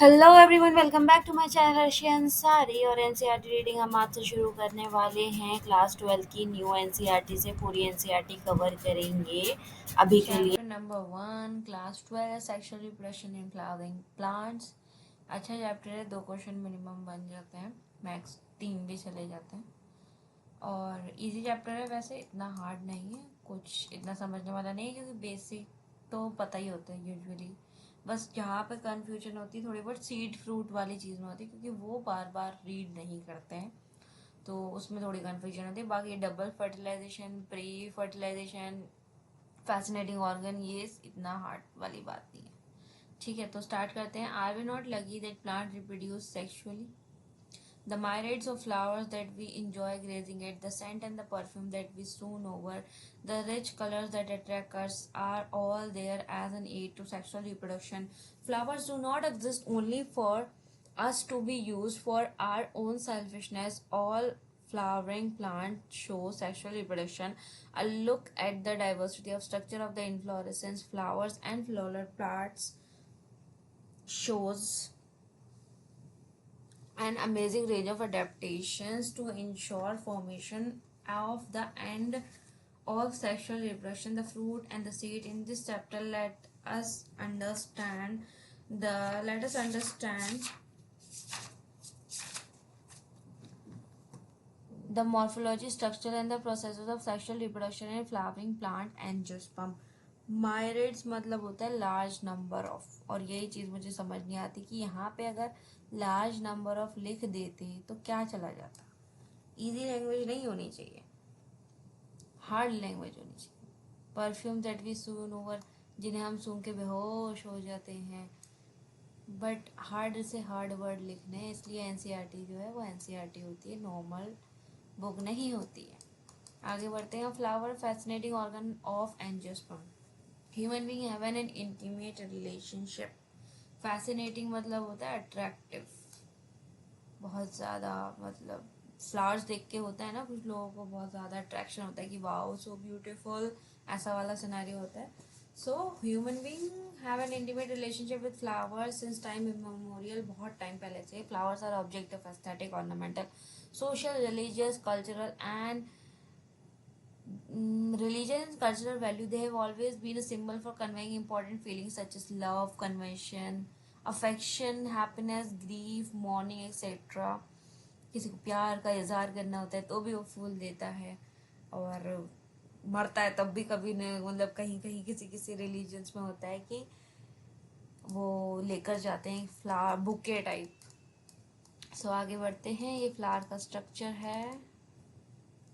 Hello everyone, welcome back to my channel Arshi Ansari. और NCERT reading हम आज से शुरू करने वाले हैं। क्लास 12 की न्यू एनसीईआरटी से पूरी एनसीईआरटी कवर करेंगे अभी के लिए। Chapter number 1 class 12 sexual reproduction in flowering plants. अच्छा चैप्टर है, 2 क्वेश्चन मिनिमम बन जाते हैं, मैक्स 3 भी चले जाते हैं। और इजी चैप्टर है, वैसे इतना हार्ड नहीं है, कुछ इतना समझने वाला नहीं है क्योंकि बेसिक तो पता ही होता है यूजुअली। बस जहाँ पे कन्फ्यूजन होती है थोड़ी बहुत सीड फ्रूट वाली चीज़ में होती है, क्योंकि वो बार बार रीड नहीं करते हैं तो उसमें थोड़ी कन्फ्यूजन होती है। बाकी double fertilization, pre fertilization, fascinating organ, ये इतना हार्ड वाली बात नहीं है। ठीक है, तो स्टार्ट करते हैं। Are we not lucky that plant reproduce sexually? The myriads of flowers that we enjoy grazing at, the scent and the perfume that we swoon over, the rich colors that attract us are all there as an aid to sexual reproduction. Flowers do not exist only for us to be used for our own selfishness. All flowering plants show sexual reproduction. A look at the diversity of structure of the inflorescence, flowers, and floral parts shows an amazing range of adaptations to ensure formation of the end of sexual reproduction, the fruit and the seed. In this chapter, let us understand the morphology, structure, and the processes of sexual reproduction in flowering plant angiosperm. मायरेट्स मतलब होता है large number of, और यही चीज़ मुझे समझ नहीं आती कि यहाँ पे अगर लार्ज नंबर ऑफ लिख देते तो क्या चला जाता। इजी लैंग्वेज नहीं होनी चाहिए, हार्ड लैंग्वेज होनी चाहिए। Perfume that we swoon over, जिन्हें हम सूंघ के बेहोश हो जाते हैं। बट हार्ड से हार्ड वर्ड लिखने हैं, इसलिए एनसीईआरटी जो है वो एनसीईआरटी होती है, नॉर्मल बुक नहीं होती है। आगे बढ़ते हैं। Flower fascinating organ of angiosperm. Human being have an intimate relationship. Fascinating मतलब होता है अट्रैक्टिव, बहुत ज़्यादा, मतलब फ्लावर्स देख के होता है ना, कुछ लोगों को बहुत ज़्यादा अट्रैक्शन होता है कि वाओ सो ब्यूटीफुल, ऐसा वाला सिनेरियो होता है। So human being have an intimate relationship with flowers since time immemorial, बहुत टाइम पहले से flowers are object of aesthetic, ornamental, social, religious, cultural, and religion and cultural value. They have always been a symbol for conveying important feelings such as love, convention, affection, happiness, grief, mourning, etc. किसी को प्यार का इजहार करना होता है तो भी वो फूल देता है, और मरता है तब भी कभी न, मतलब कहीं कहीं किसी किसी रिलीजन्स में होता है कि वो लेकर जाते हैं फ्लावर बुके टाइप। सो आगे बढ़ते हैं। ये फ्लावर का स्ट्रक्चर है,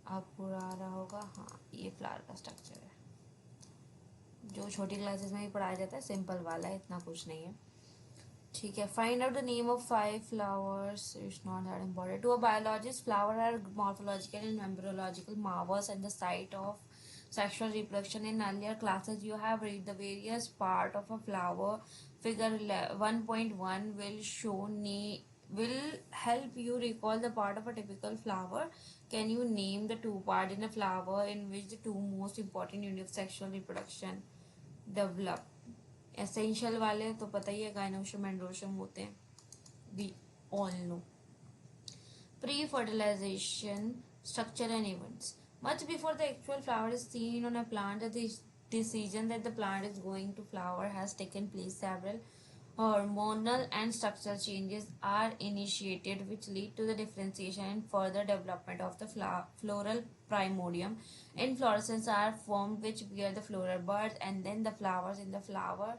आपको आ रहा होगा, हाँ ये फ्लावर का स्ट्रक्चर है जो छोटी क्लासेस में ही पढ़ाया जाता है, सिंपल वाला है, इतना कुछ नहीं है। ठीक है, find out the name of 5 flowers, it's not that important to a biologist. Flower are morphological and embryological marvels at the site of sexual reproduction. In earlier classes you have read the various part of a flower. Figure 1.1 will help you recall the part of a typical flower. Can you name the two parts in a flower in which the two most important units of sexual reproduction develop? Essential वाले तो पता ही है, gynoecium androecium होते हैं, we all know. Pre fertilization, structure and events. Much before the actual flower is seen on a plant, the decision that the plant is going to flower has taken place. Several hormonal and structural changes are initiated which lead to the differentiation and further development of the floral primordium. Inflorescences are formed which bear the floral buds and then the flowers. In the flower,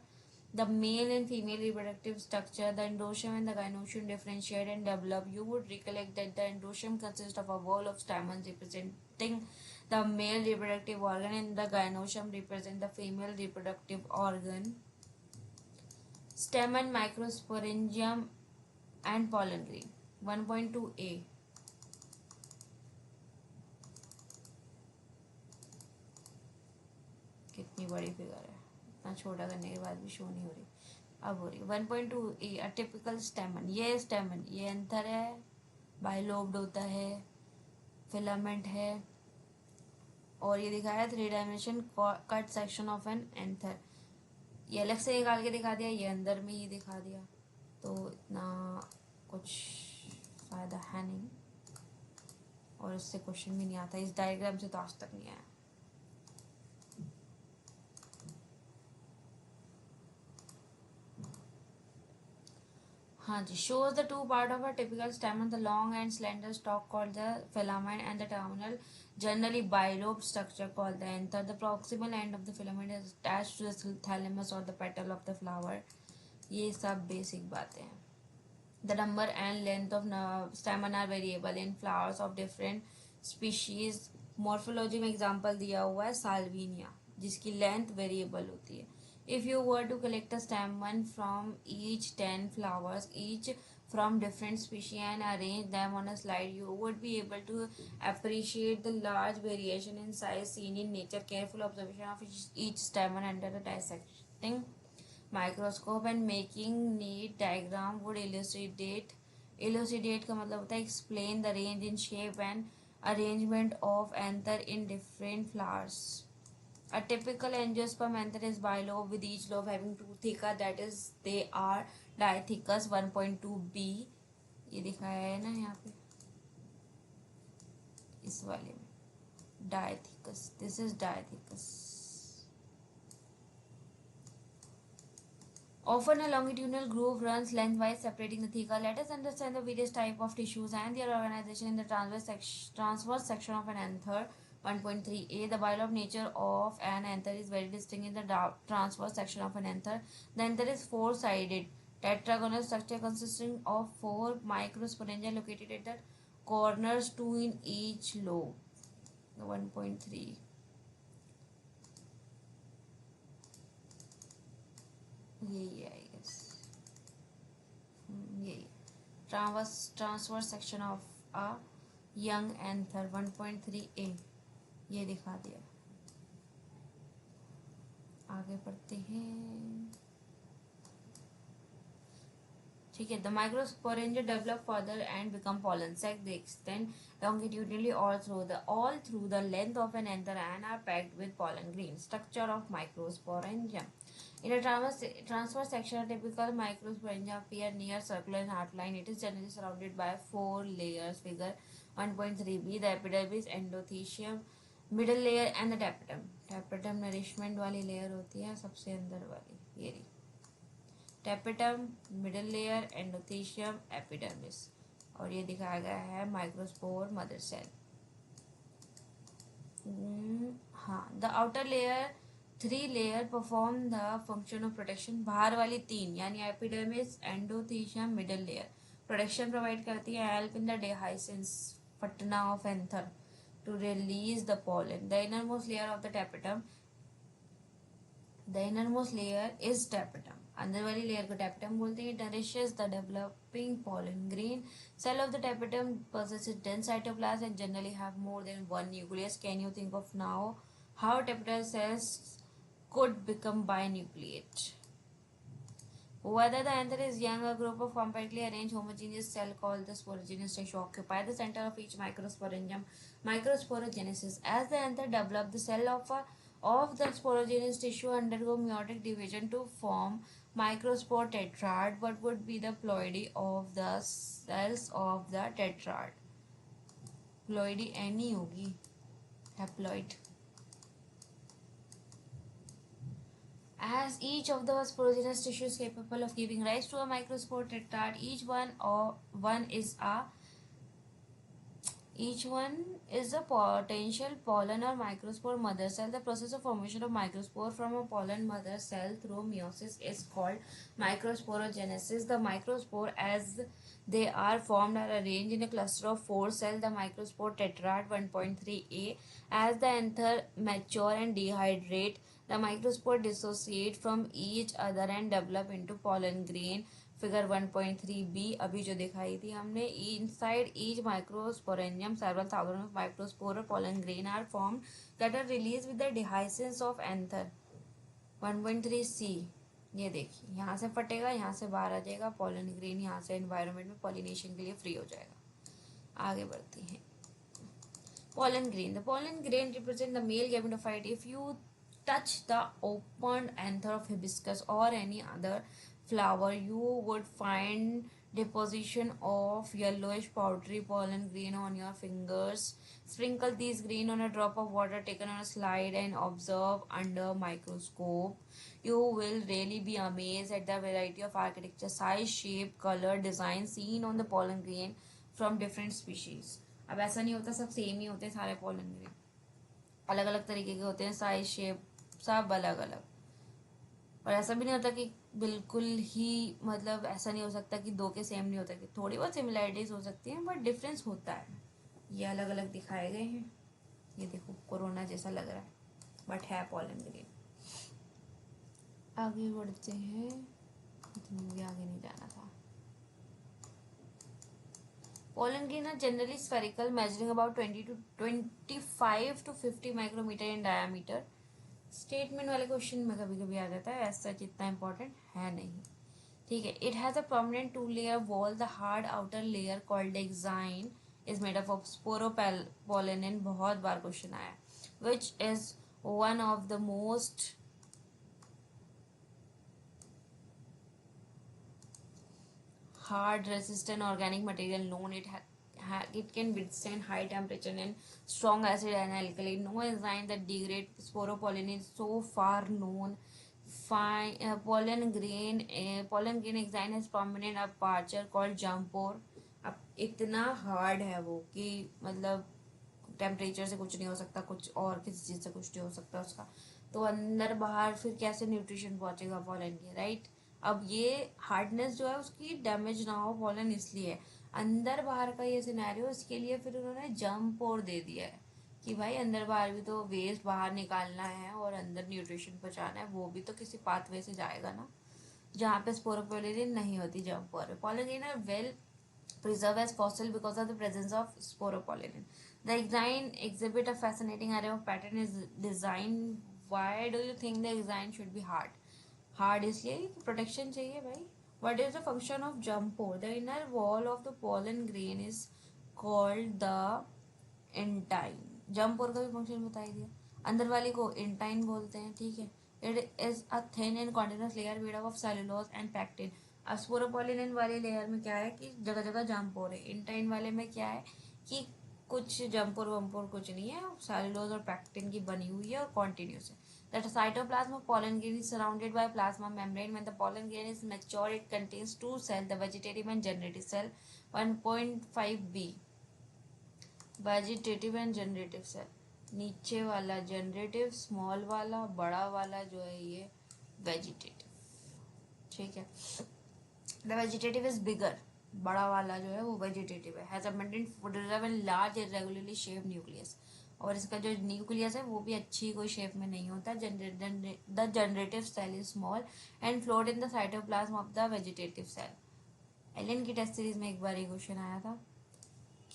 the male and female reproductive structure, the endoecium and the gynoecium differentiate and develop. You would recollect that the endoecium consists of a wall of stamens representing the male reproductive organ and the gynoecium represent the female reproductive organ. Stamen, microsporangium and pollen grain. 1.2a. कितनी बड़ी figure है, इतना छोटा करने के बाद भी show नहीं हो रही। अब हो रही। 1.2a, a typical स्टेमन। ये स्टेमन, ये एंथर है, बाइलोब्ड होता है, फिलामेंट है, और ये दिखाया है 3 dimension cut section of an anther. ये अलग से निकाल के दिखा दिया, ये अंदर में ही दिखा दिया, तो इतना कुछ फ़ायदा है नहीं, और इससे क्वेश्चन भी नहीं आता, इस डायग्राम से तो आज तक नहीं आया। हाँ जी, shows the two part of a typical stamen, the long and slender stalk called the filament and the terminal generally bilobe structure called the anther. The proximal end of the filament is attached to the thalamus or the petal of the flower. ये सब basic बातें हैं। The number and length of stamen are variable in flowers of different species. Morphology में example दिया हुआ है Salvinia, जिसकी length variable होती है। If you were to collect a stamen from each 10 flowers, each from different species, and arrange them on a slide, you would be able to appreciate the large variation in size seen in nature. Careful observation of each stamen under a dissecting microscope and making neat diagram would elucidate का मतलब होता है explain the range in shape and arrangement of anther in different flowers. A typical angiosperm anther is bilobe with each lobe having two theca, that is they are diathecus 1.2b. ये दिखाया है ना यहाँ पे इस वाले में, diathecus, this is diathecus. Often a longitudinal groove runs lengthwise separating the theca. Let us understand the various types of tissues and their organization in the transverse section of an anther. 1.3a. The bilobe nature of an anther is very distinct in the transverse section of an anther. The anther is four-sided, tetragonal structure consisting of four microsporangia located at the corners, two in each lobe. 1.3. यही है I guess, यही transverse section of a young anther 1.3a, ये दिखा दिया। आगे बढ़ते हैं, ठीक है। The microsporangia develop further and become pollen sac. They extend longitudinally all through the length of an anther and are packed with pollen grain. Structure of microsporangium. In a transverse section, a typical microsporangia appear near circular and outline. It is generally surrounded by four layers. Figure 1.3b. The epidermis, endothelium, middle layer and the tapetum. Tapetum nourishment वाली layer होती है सबसे अंदर वाली, ये रही tapetum, middle layer, endothelium, epidermis, और ये दिखाया गया है माइक्रोस्पोर मदर सेल। हाँ, the outer layer 3 layer perform the function of protection. बाहर वाली 3 यानी epidermis, endothecium, middle layer protection provide करती है, हेल्प इन द डेहाइसेंस फटना of anther to release the pollen. The innermost layer of the tapetum, the innermost layer is tapetum, अंदर वाली layer को tapetum बोलते हैं। nourishes the developing pollen grain. Cell of the tapetum possesses dense cytoplasm and generally have more than one nucleus. Can you think of now how tapetal cells could become binucleate? Whether the anther is young, a group of compactly arranged homogeneous cells called the sporogenous tissue occupy the center of each microsporangium. Microsporogenesis. As the anther develops, the cell of the sporogenous tissue undergo meiotic division to form microspore tetrad. What would be the ploidy of the cells of the tetrad? Ploidy any होगी, haploid. As each of the sporogenous tissue is capable of giving rise to a microspore tetrad, each one is a potential pollen or microspore mother cell. The process of formation of microspore from a pollen mother cell through meiosis is called microsporogenesis. The microspore, as they are formed, are arranged in a cluster of 4 cells, the microspore tetrad 1.3a. As the anther mature and dehydrate, the microspore dissociate from each other and develop into pollen grain. Figure 1.3b अभी जो दिखाई थी हमने, inside each microsporangium several thousands of microspore pollen grain are formed that are released with the dehiscence of anther. 1.3c, ये देखिए यहाँ से फटेगा, यहाँ से बाहर आ जाएगा pollen grain, यहाँ से environment में pollination के लिए free हो जाएगा। आगे बढ़ते हैं। Pollen grain. The pollen grain represent the male gametophyte. If you touch the opened anther of hibiscus or any other flower, you would find deposition of yellowish powdery pollen grain on your fingers. Sprinkle these grain on a drop of water taken on a slide and observe under microscope. You will really be amazed at the variety of architecture, size, shape, color, design seen on the pollen grain from different species. अब ऐसा नहीं होता सब same ही होते हैं सारे pollen grain, अलग अलग तरीके के होते हैं, साइज शेप सब अलग अलग। और ऐसा भी नहीं होता कि बिल्कुल ही, मतलब ऐसा नहीं हो सकता कि दो के सेम नहीं होता, कि थोड़ी बहुत सिमिलैरिटीज हो सकती हैं बट डिफरेंस होता है। ये अलग अलग दिखाए गए हैं। ये देखो कोरोना जैसा लग रहा है बट है पॉलन ग्रेन। आगे बढ़ते हैं, इतनी भी आगे नहीं जाना था। Pollen grain are generally spherical, measuring about 20 to 25 to 50 micrometer in diameter. Statement वाले क्वेश्चन में कभी कभी आ जाता है, ऐसा इतना इंपॉर्टेंट है नहीं। ठीक है। It has a permanent two layer wall, the hard outer layer called exine is made up of sporopollenin, बहुत बार क्वेश्चन आया, which is one of the most hard resistant organic material known. It can withstand high temperature and strong acid and alkali. No enzyme that degrade sporopollen is so far known. Fine, pollen grain enzyme has prominent aperture called jump pore. अब इतना hard है वो कि मतलब temperature से कुछ नहीं हो सकता, कुछ और किसी चीज़ से कुछ नहीं हो सकता उसका। तो अंदर बाहर फिर कैसे न्यूट्रिशन पहुंचेगा पॉलन के, राइट। अब ये हार्डनेस जो है उसकी डैमेज ना हो पॉलन, इसलिए अंदर बाहर का ये सिनेरियो, इसके लिए फिर उन्होंने जंप और दे दिया है कि भाई अंदर बाहर भी तो वेस्ट बाहर निकालना है और अंदर न्यूट्रिशन पहुंचाना है, वो भी तो किसी पाथवे से जाएगा ना, जहाँ पे स्पोरोपोलिन नहीं होती जंप पर। Pollen are well preserved as fossil because of the presence of sporopollen. The design exhibit a fascinating array of pattern is design. Why do you think the design should be hard? Hard इसलिए कि protection चाहिए भाई. What is the function of jump pore? The inner wall of the pollen grain is called the intine. जंप pore का भी function बता ही दिया। अंदर वाली को इंटाइन बोलते हैं, ठीक है। It is a thin and continuous layer made of cellulose and pectin. अब स्पोरोपोलिन वाले लेयर में क्या है कि जगह जगह जंप हो रहे, इंटाइन वाले में क्या है कि कुछ जंपोर वंपोर कुछ नहीं है, सेलुलोज और पैक्टिन की बनी हुई है और कॉन्टिन्यूस है। That cytoplasm of pollen grain is surrounded by plasma membrane. When the pollen grain is mature, it contains two cells, the vegetative and generative cell. 1.5b, vegetative and generative cell. नीचे वाला generative, small वाला, बड़ा वाला जो है ये vegetative, ठीक है। द वेजिटेटिव इज बिगर, बड़ा वाला जो है वो वेजिटेटिव है। Has abundant food reserve and large irregularly shaped nucleus, और इसका जो न्यूक्लियस है वो भी अच्छी कोई शेप में नहीं होता। The generative cell is small and float in the cytoplasm of the vegetative cell. Allen की टेस्ट सीरीज में एक बार ये क्वेश्चन आया था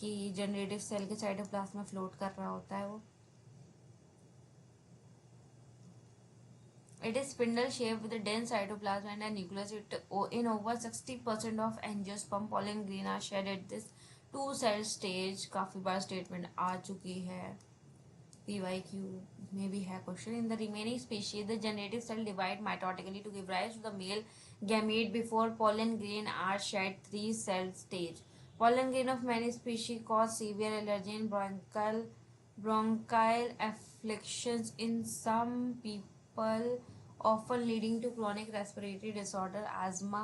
कि जनरेटिव सेल के साइटोप्लाज्म में फ्लोट कर रहा होता है वो। It is spindle shaped with a dense cytoplasm and a nucleus. In over 60% of angiosperm, pollen grain are shed at this two cell stage. काफी बार स्टेटमेंट आ चुकी है, PYQ में भी है question. In the remaining species, the generative cell divide mitotically to give rise to the male gamete before pollen grain are shed 3-cell stage. Pollen grain of many species cause severe allergy and bronchial afflictions in some people, often leading to chronic respiratory disorder, asthma,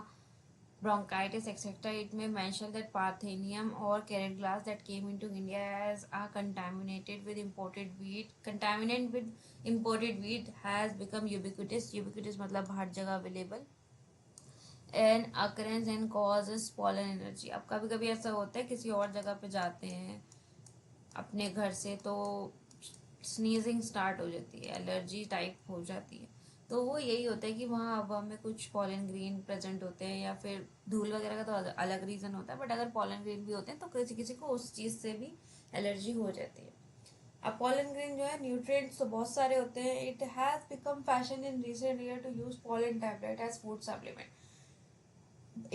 bronchitis, etc. It may mention that Parthenium or carrot glass that came into India as a contaminated with imported wheat. Contaminant with imported wheat has become ubiquitous. Ubiquitous मतलब हर जगह available. And occurrence and causes pollen allergy. अब कभी कभी ऐसा होता है किसी और जगह पे जाते हैं अपने घर से तो स्नीजिंग स्टार्ट हो जाती है, एलर्जी टाइप हो जाती है। तो वो यही होता है कि वहाँ हवा में कुछ पॉलन ग्रेन प्रेजेंट होते हैं या फिर धूल वगैरह का तो अलग रीज़न होता है, बट अगर पॉलन ग्रेन भी होते हैं तो किसी किसी को उस चीज़ से भी एलर्जी हो जाती है। अब पॉलन ग्रेन जो है न्यूट्रिएंट्स तो बहुत सारे होते हैं। It has become fashion in recent year to use pollen tablet as food supplement.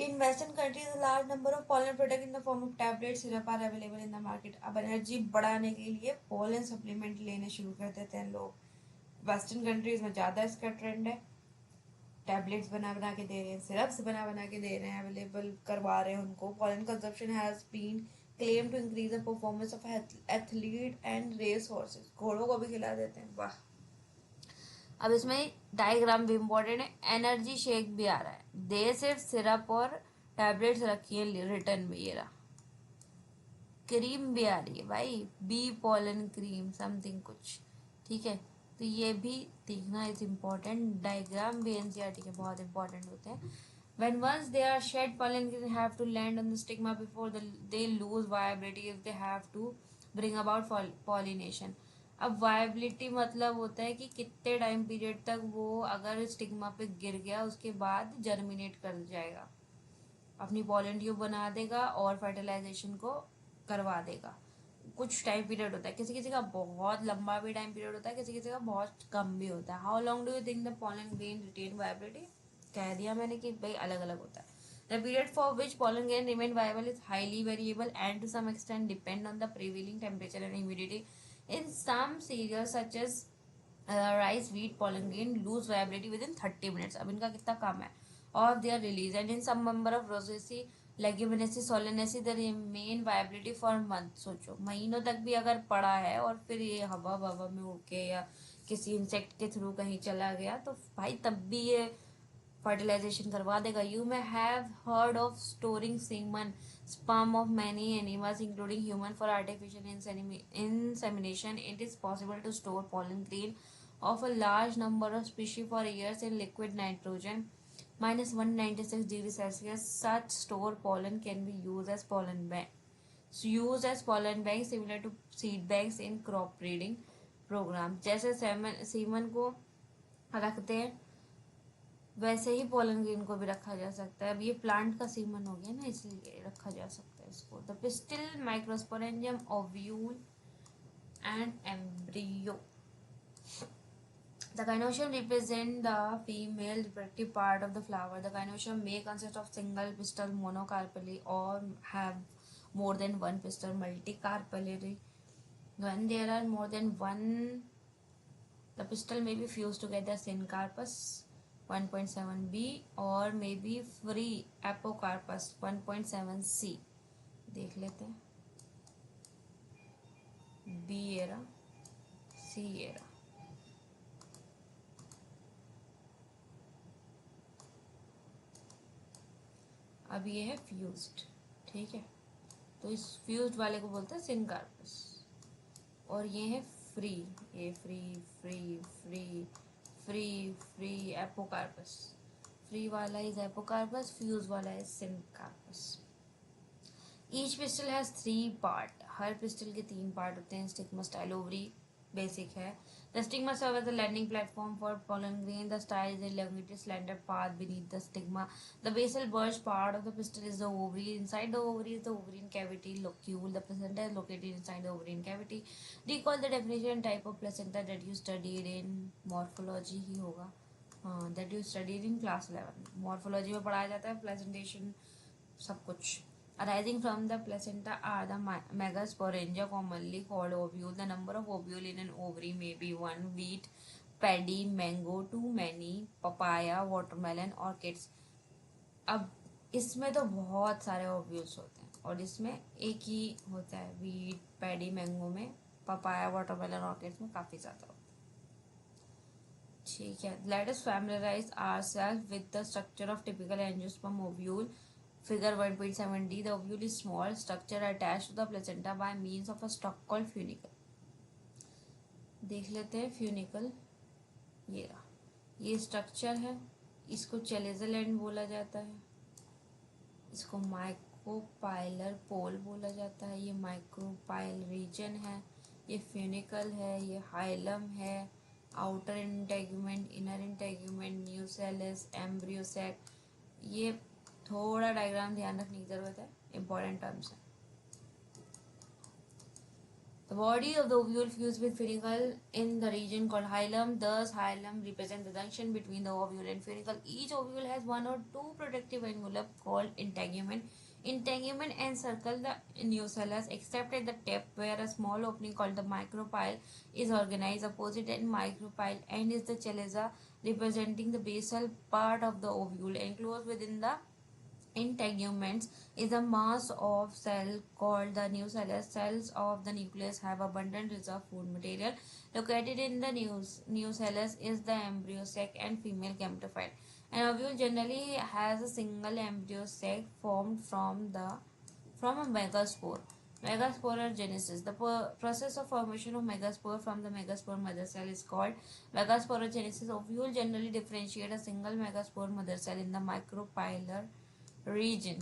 In Western countries, a large number of pollen product in the form of tablet syrup are available in the market. अब energy बढ़ाने के लिए pollen supplement लेने शुरू कर देते हैं लोग। वेस्टर्न कंट्रीज में ज़्यादा इसका ट्रेंड है, टैबलेट्स बना बना के दे रहे हैं, सिरप्स बना बना के दे रहे हैं, अवेलेबल करवा रहे हैं उनको. Pollen consumption has been claim to increase the performance of athlete and race horses. घोड़ों को भी खिला देते हैं, वाह. अब इसमें डायग्राम भी इम्पोर्टेंट है. एनर्जी शेक भी आ रहा है. दे सिर्फ सिरप और टैबलेट्स रखी है रिटर्न में. ये रहा. क्रीम भी आ रही है भाई, बी पॉलन क्रीम समथिंग कुछ. ठीक है, तो ये भी देखना इज इम्पोर्टेंट. डायग्राम भी एनसीईआरटी के बहुत इंपॉर्टेंट होते हैं. When once they are shed, pollen grains have to land on the stigma before they lose viability if they have to bring about pollination. अब वायबिलिटी मतलब होता है कि कितने टाइम पीरियड तक वो अगर स्टिग्मा पे गिर गया उसके बाद जर्मिनेट कर जाएगा, अपनी पॉलन ट्यूब बना देगा और फर्टिलाइजेशन को करवा देगा. कुछ टाइम पीरियड होता है, किसी किसी का बहुत लंबा भी टाइम पीरियड होता है, किसी किसी का बहुत कम भी होता है. How long do you think the pollen grain retain viability? कह दिया मैंने कि भाई अलग अलग होता है. The period for which pollen grain remain viable is highly variable and to some extent depend on the prevailing temperature and humidity. In some cereals such as rice, wheat, pollen grain lose viability within 30 minutes. अब इनका कितना कम है of their release, and in some member of Rosaceae, Leguminosity, Solanaceae, they remain viability for months. सोचो महीनों तक भी अगर पड़ा है और फिर ये हवा हवा में उड़ के या किसी इंसेक्ट के थ्रू कहीं चला गया तो भाई तब भी ये फर्टिलाइजेशन करवा देगा. You may have heard of storing semen sperm of many animals including human for artificial insemination. It is possible to store pollen grain of a large number of species for years in liquid nitrogen minus 196 degrees Celsius. Such stored pollen can be used as pollen bank similar to seed banks in crop breeding program. जैसे semen को रखते हैं वैसे ही pollen grain को भी रखा जा सकता है. अब ये प्लांट का सीमन हो गया ना, इसलिए रखा जा सकता है इसको. The pistil, microsporangium, ovule and embryo. The gynoecium represent the female reproductive part of the flower. The gynoecium may consist of single pistil monocarpally or have more than one pistil multicarpally. When there are more than one, the pistil may be fused together syncarpus 1.7b or may be free apocarpus 1.7c. देख लेते हैं. B era, सी era. अब ये है fused. ठीक है, तो इस फ्यूज्ड वाले को बोलते हैं सिनकार्पस. और ये है फ्री, ये free free free free free apocarpous. Free वाला इज एपोकार्पस, फ्यूज वाला is syncarpous. Each pistol has 3 part. Her pistol के 3 पार्ट होते हैं. स्टिग्मा, स्टाइल, ओवरी बेसिक है. The stigma serves as a landing platform for pollen grain. The style is a elongated slender path beneath the stigma. The basal bulge part of the pistil is the ovary. Inside the ovary is the ovarian cavity locule. The placenta is located inside the ovarian cavity. Recall the definition and type of placenta that you studied in morphology ही होगा. हाँ, that you studied in class 11. Morphology में पढ़ाया जाता है placentation सब कुछ. Arising from the placenta are the megasporangia, commonly called ovule. The number of ovule in an ovary may be 1. Wheat, paddy, mango, too many, papaya, watermelon, orchids. अब इसमें तो बहुत सारे ओव्यूल्स होते हैं और इसमें एक ही होता है. वीट, पैडी, मैंगो में, पपाया, वाटरमेलन, ऑर्किड्स में काफ़ी ज़्यादा होता है. ठीक है, let us familiarise ourselves with the structure of typical angiosperm ovule. Figure 1.7d. The ovule is small structure attached to the placenta by means of a stalk called funicle. देख लेते हैं फ्यूनिकल. ये रहा, ये स्ट्रक्चर है. इसको chalazal and बोला जाता है. इसको माइक्रोपाइलर पोल बोला जाता है. ये माइक्रोपाइल रीजन है. ये फ्यूनिकल है. ये हाइलम है. Outer integument, inner integument, nucellus, embryo sac. ये थोड़ा डायग्राम ध्यान रखने की जरूरत है, इंपॉर्टेंट टर्म्स है. The body of the ovule fused with funicle in the region called hilum. Thus, hilum represents the junction between the ovule and funicle. Each ovule has 1 or 2 protective envelope called integument. Integument encircle the nucellus except at the tip where a small opening called the micropyle is organized. Opposite and micropyle end is the chalaza representing the basal part of the ovule. Enclosed within the integuments is a mass of cell called the nucellus. Cells of the nucleus have abundant reserve food material. Located in the nucellus is the embryo sac and female gametophyte. An ovule generally has a single embryo sac formed from a megaspore. Megasporogenesis. The process of formation of megaspore from the megaspore mother cell is called megasporogenesis. Ovule generally differentiate a single megaspore mother cell in the micropylar region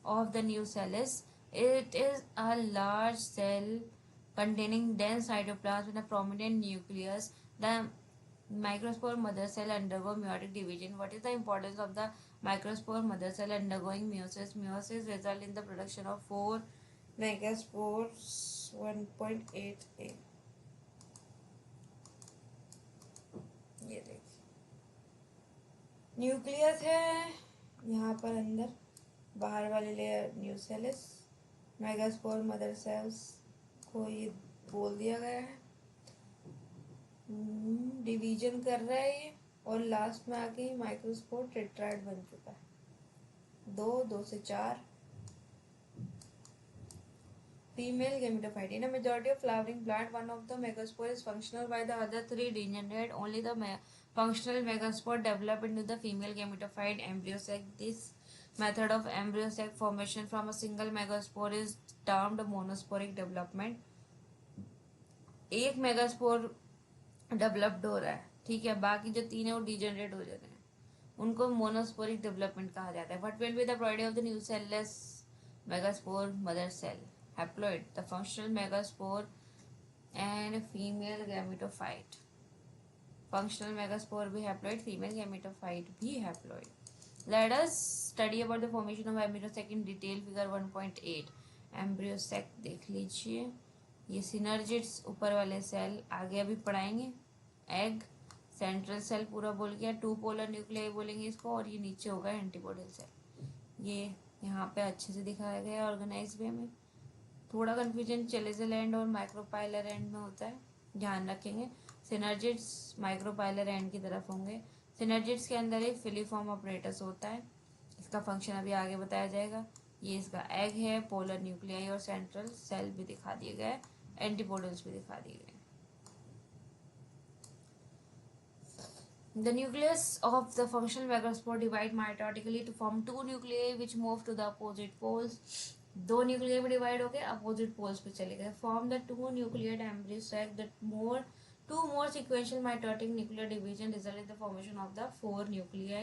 of the nucellus. It is a large cell containing dense cytoplasm and a prominent nucleus. The microspore mother cell undergo meiotic division. What is the importance of the microspore mother cell undergoing meiosis? Meiosis result in the production of 4 megaspores 1.8a. ये देखिए nucleus है यहाँ पर अंदर, बाहर वाली layer nucellus, megaspore mother cells को ये बोल दिया गया है, डिवीजन कर रहा है ये, और लास्ट में आके माइक्रोस्पोर टेट्राइड बन चुका है, 2 से 4 female gametophyte. In a majority of flowering plant, one of the megaspore is functional while the other 3 degenerate. Only the functional megaspore develop into the female gametophyte embryo sac. This method of embryo sac formation from a single megaspore is termed monosporic development. एक megaspore developed हो रहा है, ठीक है, बाकी जो 3 है वो डिजेनरेट हो जाते हैं, उनको मोनोस्पोरिक डेवलपमेंट कहा जाता है. What will be the product of the nucellus megaspore mother cell? Haploid, the functional megaspore and female gametophyte. Functional megaspore भी haploid, female gametophyte भी haploid. Let us study about the formation of embryo sac in detail. Figure 1.8. embryo sac देख लीजिए, ये synergids ऊपर वाले cell, आगे अभी पढ़ाएंगे. एग, सेंट्रल सेल पूरा बोल गया, 2 पोलर न्यूक्लियाई बोलेंगे इसको, और ये नीचे होगा एंटीपोडल सेल. ये यहाँ पे अच्छे से दिखाया गया ऑर्गेनाइज वे में. थोड़ा कंफ्यूजन चेलेजल एंड और माइक्रोपाइलर एंड में होता है, ध्यान रखेंगे. सिनर्जिड्स माइक्रोपाइलर एंड की तरफ होंगे. सिनर्जिड्स के अंदर एक फिलीफॉर्म ऑपरेटस होता है, इसका फंक्शन अभी आगे बताया जाएगा. ये इसका एग है, पोलर न्यूक्लियाई और सेंट्रल सेल भी दिखा दिए गए, एंटीपोडल्स भी दिखा दिए गए. The nucleus of the functional megaspore divide mitotically to form 2 nuclei which move to the opposite poles. 2 nuclei में divide होके opposite poles पे चले गए. Form the 2 nucleate embryo sac. That two more sequential mitotic nuclear division result in the formation of the 4 nuclei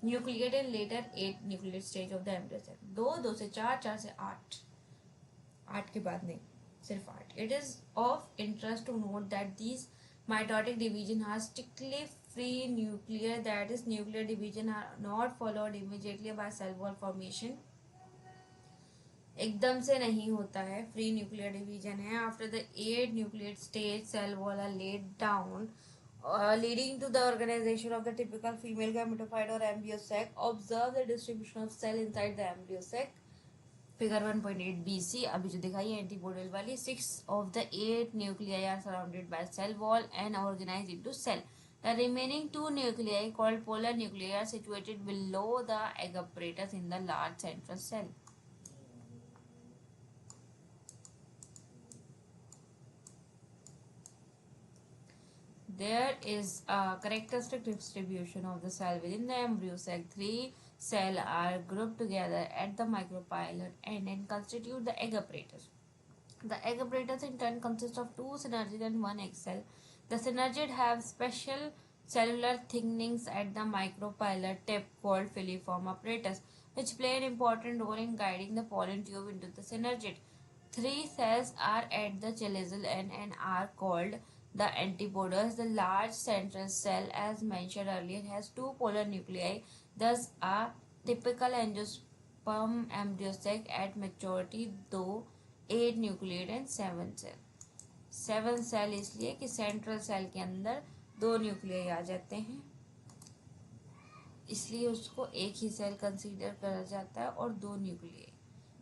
nucleate and later 8 nucleate stage of the embryo sac. 2 से 4, 4 से 8, 8 के बाद नहीं, सिर्फ 8. It is of interest to note that these mitotic division are strictly free nuclear, that is nuclear division are not followed immediately by cell wall formation. एकदम से नहीं होता है, फ्री न्यूक्लियर डिवीजन है. After the 8 nucleate stage cell wall are laid down leading to the organization of the typical female gametophyte or embryo sac. Observe the distribution of cell inside the embryo sac. Figure 1.8 BC अभी जो दिखाई है antipodal वाली. 6 of the 8 nuclei are surrounded by cell wall and organized into cell. The remaining 2 nuclei called polar nuclei are situated below the egg apparatus in the large central cell. There is a characteristic distribution of the cell within the embryo sac. 3 cells are grouped together at the micropylar end and constitute the egg apparatus. The egg apparatus in turn consists of 2 synergids and 1 egg cell. The synergid have special cellular thickenings at the micropylar tip called filiform apparatus, which play an important role in guiding the pollen tube into the synergid. 3 cells are at the chelizal end and are called the antipodals. The large central cell, as mentioned earlier, has 2 polar nuclei. Thus, a typical angiosperm embryo sac at maturity, though 8 nucleate and 7 cell. 7 cell इसलिए कि central cell के अंदर 2 nuclei आ जाते हैं, इसलिए उसको एक ही cell consider करा जाता है और 2 nuclei.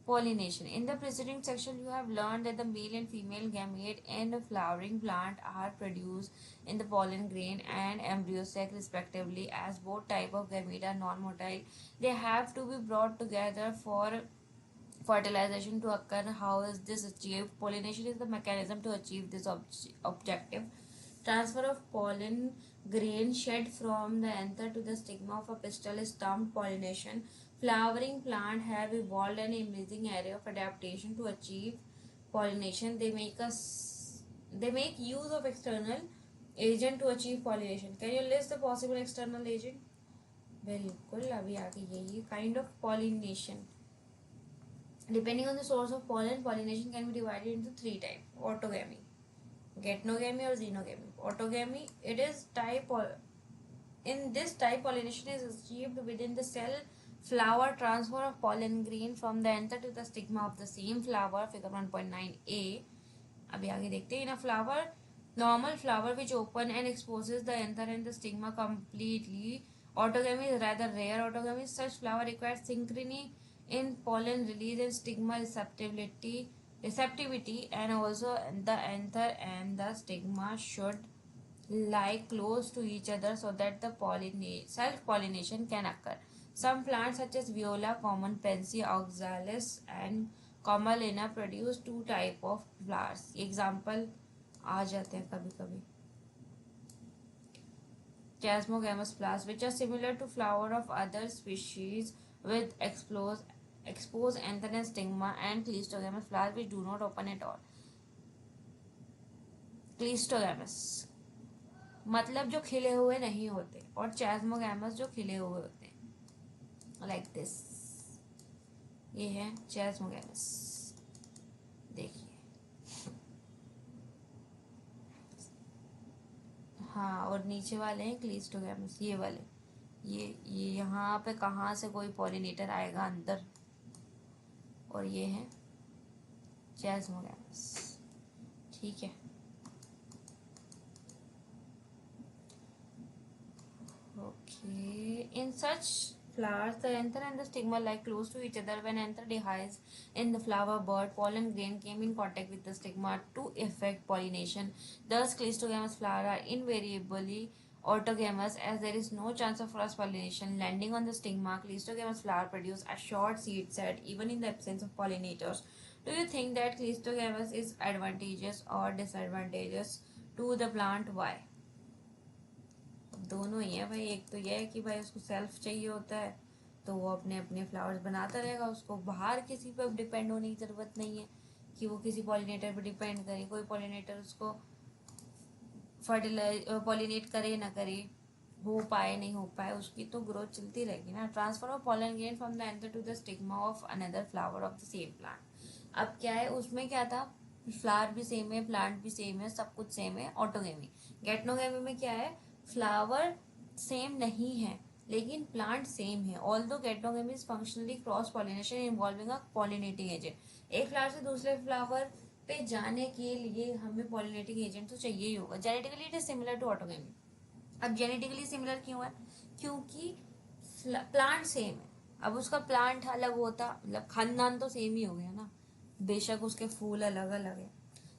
Pollination. In the preceding section, you have learned that the male and female gamete in a flowering plant are produced in the pollen grain and embryo sac respectively. As both type of gamete are non-motile, they have to be brought together for fertilization to occur. How is this achieved? Pollination is the mechanism to achieve this objective. Transfer of pollen grain shed from the anther to the stigma of a pistil is termed pollination. Flowering plants have evolved an amazing area of adaptation to achieve pollination. They make use of external agent to achieve pollination. Can you list the possible external agent? बिल्कुल, अभी आगे यही kind of pollination. Depending on the source of pollen, pollination can be divided into three types. Autogamy, getnogamy or xenogamy. Autogamy, it is type in this type pollination is achieved within the cell flower. Transfer of pollen grain from the anther to the stigma of the same flower, figure 1.9a. अभी आगे देखते हैं. In a flower, normal flower which open and exposes the anther and the stigma completely. Autogamy is rather rare. Autogamy, such flower requires synchrony in pollen release and stigma receptivity, and also the anther and the stigma should lie close to each other so that the self-pollination can occur. Some plants such as viola, common pansy, oxalis and camelina produce two type of flowers. Example आ जाते हैं कभी कभी. Chasmogamous flowers, which are similar to flower of other species with exposed anther and stigma, and cleistogamous flowers which do not open at all. Cleistogamous मतलब जो खिले हुए नहीं होते, और चैस्मोगैमस जो खिले हुए होते हैं, लाइक दिस. ये है चैस्मोगैमस, देखिए. हाँ, और नीचे वाले हैं क्लीस्टोगैमस, ये वाले. ये यहाँ पे कहाँ से कोई पॉलिनेटर आएगा अंदर, और ये है चैस्मोगैमस. ठीक है. Okay. In such flowers, the anther and the stigma lie close to each other. When anther dies in the flower bud, pollen grain came in contact with the stigma to effect pollination. Thus, cleistogamous flowers are invariably autogamous, as there is no chance of cross pollination. Landing on the stigma, cleistogamous flower produce a short seed set even in the absence of pollinators. Do you think that cleistogamous is advantageous or disadvantageous to the plant? Why? दोनों ही है भाई. एक तो यह है कि भाई उसको सेल्फ चाहिए होता है, तो वो अपने अपने फ्लावर्स बनाता रहेगा. उसको बाहर किसी पर डिपेंड होने की ज़रूरत नहीं है कि वो किसी पॉलिनेटर पर डिपेंड करे. कोई पॉलिनेटर उसको पॉलिनेट करे ना करे, हो पाए नहीं हो पाए, उसकी तो ग्रोथ चलती रहेगी ना. Transfer of pollen grain from the anther to the stigma of another flower of the same plant. अब क्या है उसमें, क्या था, फ्लावर भी सेम है, प्लांट भी सेम है, सब कुछ सेम है. ऑटोगेमी. गेटनोगेमी में क्या है, फ्लावर सेम नहीं है लेकिन प्लांट सेम है. Although गेटनोगेमी is functionally cross pollination involving a pollinating agent. एक फ्लावर से दूसरे फ्लावर पे जाने के लिए हमें पॉलिनेटिंग एजेंट तो चाहिए ही होगा. Genetically it is similar to autogamy. अब जेनेटिकली सिमिलर क्यों है, क्योंकि प्लांट सेम है. अब उसका प्लांट अलग होता, मतलब खानदान तो सेम ही हो गया ना, बेशक उसके फूल अलग अलग है.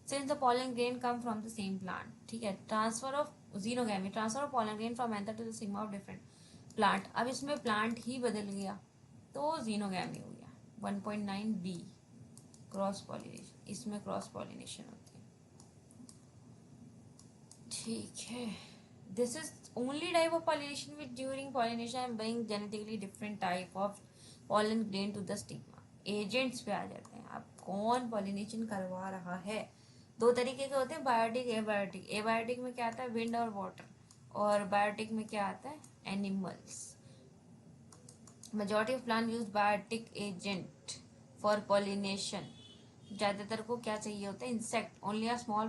Since the pollen grain come from the same plant. ठीक है. Transfer of xenogamy, transfer of pollen grain from anther to the stigma of different plant. अब इसमें प्लांट ही बदल गया तो xenogamy हो गया. 1.9b cross pollination. इसमें क्रॉस पॉलिनेशन होती है. ठीक है. This is only type of pollination which during pollination bring genetically different type of pollen grain to the stigma. Agents पे आ जाते हैं. अब कौन पॉलिनेशन करवा रहा है, दो तरीके के होते हैं, बायोटिक, एबायोटिक. एबायोटिक में क्या आता है, विंड और वाटर, और बायोटिक में क्या आता है, animals. Majority of plant use biotic agent for pollination. ज़्यादातर को क्या चाहिए होता है, insect. Only a small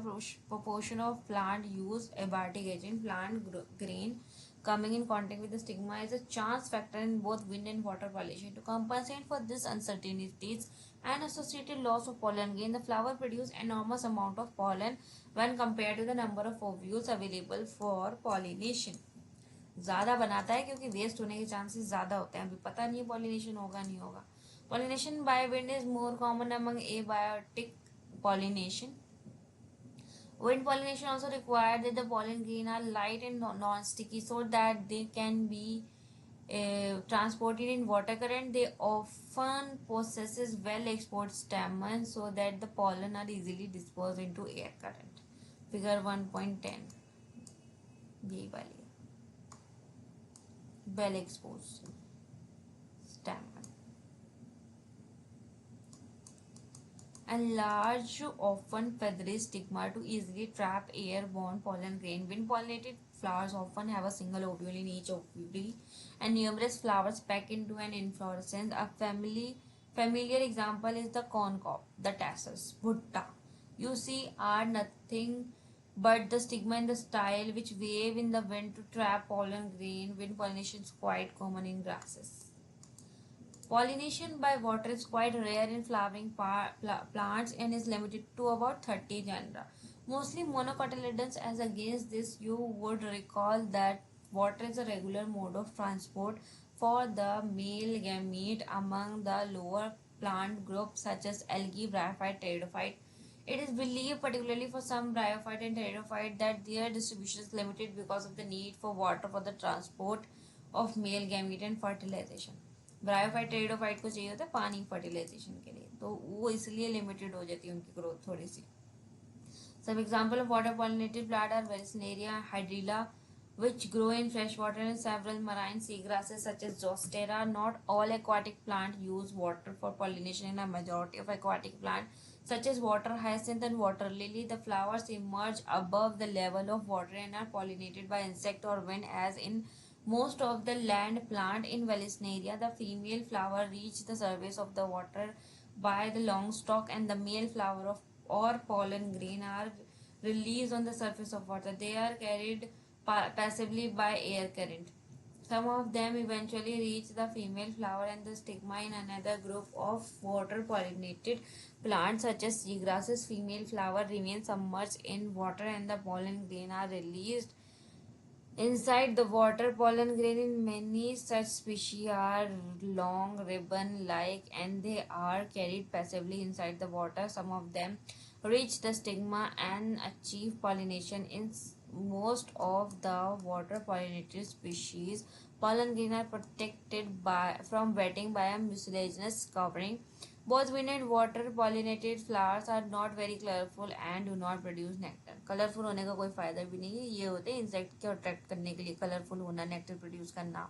proportion of plant use abiotic agent. Plant grain coming in contact with the stigma is a chance factor in both wind and water pollination. To compensate for this uncertainties and associated loss of pollen grain, the flower produce enormous amount of pollen when compared to the number of ovules available for pollination. ज़्यादा बनाता है क्योंकि waste होने के chances ज़्यादा होते हैं. अभी पता नहीं है पॉलिनेशन होगा नहीं होगा. Pollination by wind is more common among abiotic pollination. Wind pollination also requires that the pollen grain are light and non-sticky so that they can be transported in water current. They often possesses well exposed stamens so that the pollen are easily dispersed into air current. Figure 1.10 यही वाली है, well exposed stamen. And large, often feathery stigma to easily trap airborne pollen grain. Wind pollinated flowers often have a single ovule in each ovary and numerous flowers packed into an inflorescence. A familiar example is the corncob, the tassels, bhutta. You see are nothing but the stigma and the style which wave in the wind to trap pollen grain. Wind pollination is quite common in grasses. Pollination by water is quite rare in flowering plants and is limited to about 30 genera. Mostly monocotyledons. As against this, you would recall that water is a regular mode of transport for the male gamete among the lower plant groups such as algae, bryophyte, pteridophyte. It is believed, particularly for some bryophyte and pteridophyte, that their distribution is limited because of the need for water for the transport of male gamete and fertilization. Bryophyte pteridophyte को चाहिए होता है पानी fertilisation के लिए, तो वो इसलिए लिमिटेड हो जाती है उनकी ग्रोथ थोड़ी सी. Some example of water pollinated plant are Vallisneria hydrilla, which grow in fresh water, and several marine seagrasses such as Zostera. Not all aquatic plants use water for pollination. In a majority of aquatic plants, such as water hyacinth and water lily, the flowers emerge above the level of water and are pollinated by insect or wind, as in most of the land plant. In Vallisneria, the female flower reach the surface of the water by the long stalk, and the male flower of or pollen grain are released on the surface of water. They are carried passively by air current. Some of them eventually reach the female flower and the stigma. In another group of water pollinated plants such as seagrasses, female flower remains submerged in water and the pollen grain are released inside the water. Pollen grain in many such species are long, ribbon-like, and they are carried passively inside the water. Some of them reach the stigma and achieve pollination. In most of the water pollinated species, pollen grain are protected from wetting by a mucilaginous covering. Both wind and water pollinated flowers are not very colorful and do not produce nectar. Colourful होने का कोई फायदा भी नहीं है, ये होते हैं इंसेक्ट को अट्रैक्ट करने के लिए कलरफुल होना, नेक्टर प्रोड्यूस करना.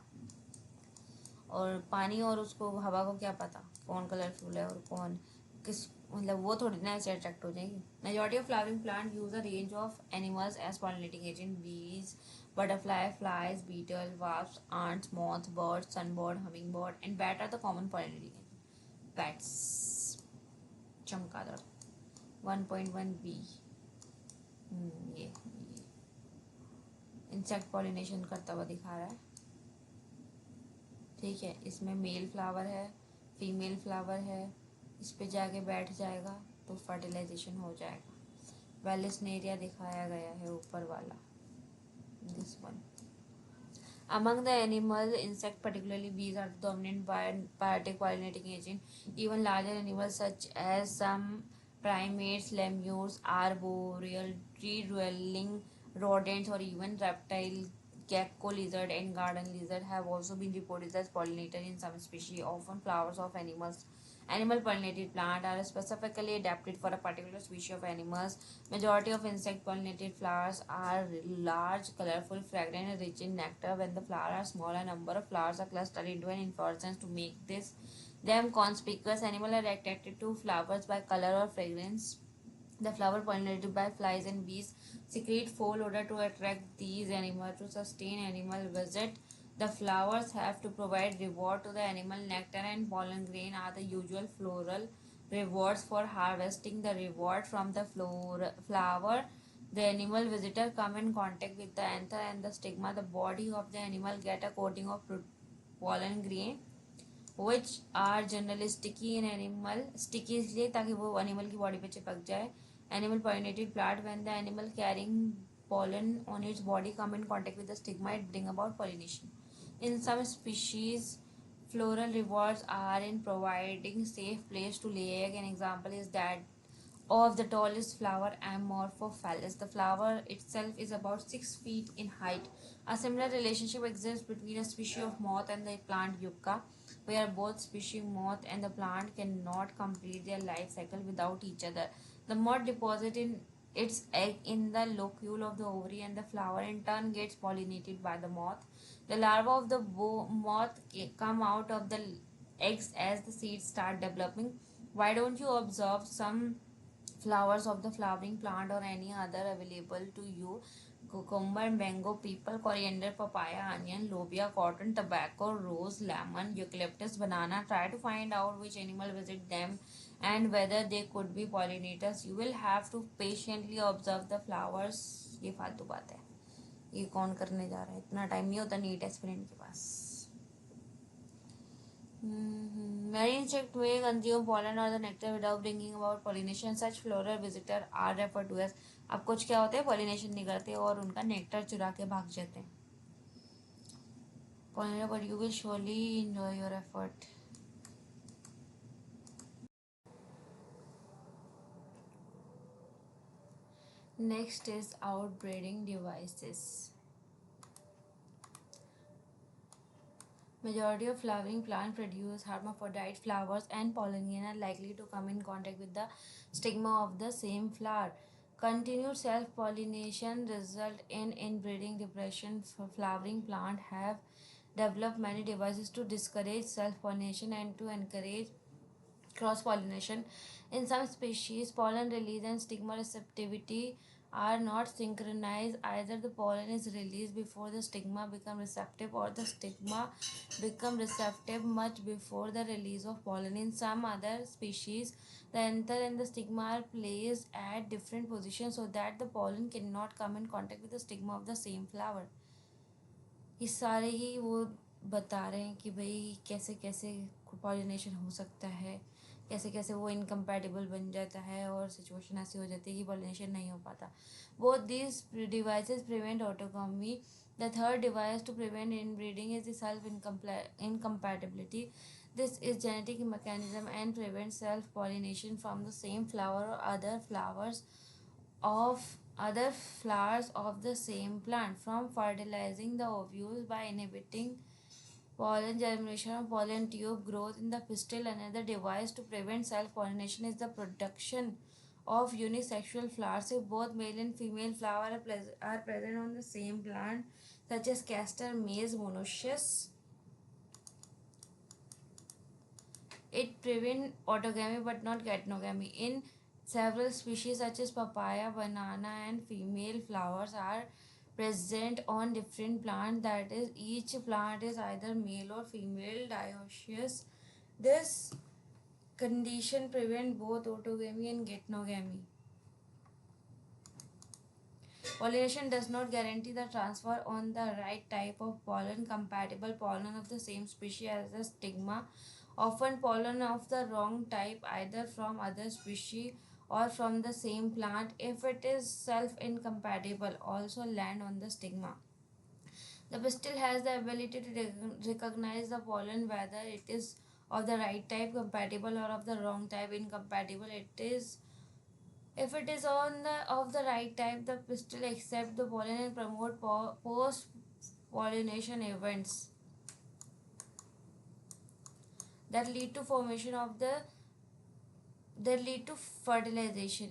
और पानी और उसको हवा को क्या पता कौन कलरफुल है और कौन किस, मतलब वो थोड़ी ना ऐसे अट्रैक्ट हो जाएगी. Majority of flowering plant use a range of animals as pollinating agent. Bees, butterfly, flies, beetle, wasps, ants, moths, birds, sunbird, hummingbird, and bat are the common pollinating agents. Bats, चमगादड़. 1.1b. ये insect pollination करता हुआ दिखा रहा है. ठीक है, इसमें मेल फ्लावर है, फीमेल फ्लावर है, इस पे जाके बैठ जाएगा तो फर्टिलाइजेशन हो जाएगा. वेलिस्नेरिया दिखाया गया है ऊपर वाला, this one. Among the animal, insect, particularly bees, are the dominant biotic pollinating agent. Even larger animals such as some primates, lemurs, arboreal, tree-dwelling rodents, or even reptile, gecko lizard, and garden lizard have also been reported as pollinators in some species. Often, flowers of animal pollinated plants are specifically adapted for a particular species of animals. Majority of insect pollinated flowers are large, colorful, fragrant, and rich in nectar. When the flowers are small, a number of flowers are clustered into an inflorescence to make them conspicuous. Animals are attracted to flowers by color or fragrance. The flower pollinated by flies and bees secrete foul odor to attract these animals. To sustain animal visit, the flowers have to provide reward to the animal. Nectar and pollen grain are the usual floral rewards for harvesting. The reward from the flower, the animal visitor come in contact with the anther and the stigma. The body of the animal get a coating of pollen grain, which are generally sticky in animal. Sticky इसलिए ताकि वो animal की body पे चिपक जाए. Animal pollinated plant, when the animal carrying pollen on its body come in contact with the stigma, it bring about pollination. In some species, Floral rewards are in providing safe place to lay egg. An example is that of the tallest flower, Amorphophallus. The flower itself is about 6 feet in height. A similar relationship exists between a species of moth and the plant yucca, where both species moth and the plant cannot complete their life cycle without each other. The moth deposits in its egg in the locule of the ovary, and the flower in turn gets pollinated by the moth. The larvae of the moth come out of the eggs as the seeds start developing. Why don't you observe some flowers of the flowering plant or any other available to you? Cucumber, mango, people, coriander, papaya, onion, lobia, cotton, tobacco, rose, lemon, eucalyptus, banana. Try to find out which animal visit them and whether they could be pollinators. You will have to patiently observe the flowers. ये फालतू बात है, ये कौन करने जा रहा है, इतना टाइम नहीं होता नीट एस्पिरेंट के पास. Many insects may consume pollen or the nectar without bringing about pollination. Such floral visitors are referred to as. अब कुछ क्या होते हैं, पॉलिनेशन नहीं करते और उनका नेक्टर चुरा के भाग जाते हैं. Pollinator, but you will surely enjoy your effort. Next is outbreeding devices. Majority of flowering plants produce hermaphrodite flowers, and pollen are likely to come in contact with the stigma of the same flower. Continued self-pollination result in inbreeding depression. For flowering plant have developed many devices to discourage self-pollination and to encourage cross-pollination. In some species, pollen release and stigma receptivity are not synchronized. Either the pollen is released before the stigma become receptive, or the stigma become receptive much before the release of pollen. In some other species, the anther and the stigma are placed at different positions so that the pollen cannot come in contact with the stigma of the same flower. ये सारे ही वो बता रहे हैं कि भाई कैसे कैसे पॉलिनेशन हो सकता है, कैसे कैसे वो इनकम्पैटिबल बन जाता है और सिचुएशन ऐसी हो जाती है कि पॉलिनेशन नहीं हो पाता. Both these devices prevent autogamy. The third device to prevent inbreeding is the self incompatibility. This is genetic mechanism and prevents self-pollination from the same flower or other flowers of the same plant from fertilizing the ovules by inhibiting pollen germination or pollen tube growth in the pistil. Another device to prevent self-pollination is the production of unisexual flowers. If both male and female flowers are present on the same plant, such as castor maize monoecious, it prevents autogamy but not geitonogamy. In several species such as papaya, banana, and female flowers are present on different plants, that is, each plant is either male or female dioecious. This condition prevents both autogamy and geitonogamy. Pollination does not guarantee the transfer on the right type of pollen. Compatible pollen of the same species as the stigma. Often pollen of the wrong type, either from other species or from the same plant, if it is self-incompatible, also land on the stigma. The pistil has the ability to recognize the pollen, whether it is of the right type compatible or of the wrong type incompatible. If it is on the of the right type, the pistil accept the pollen and promote post pollination events that lead to formation of the that lead to fertilization.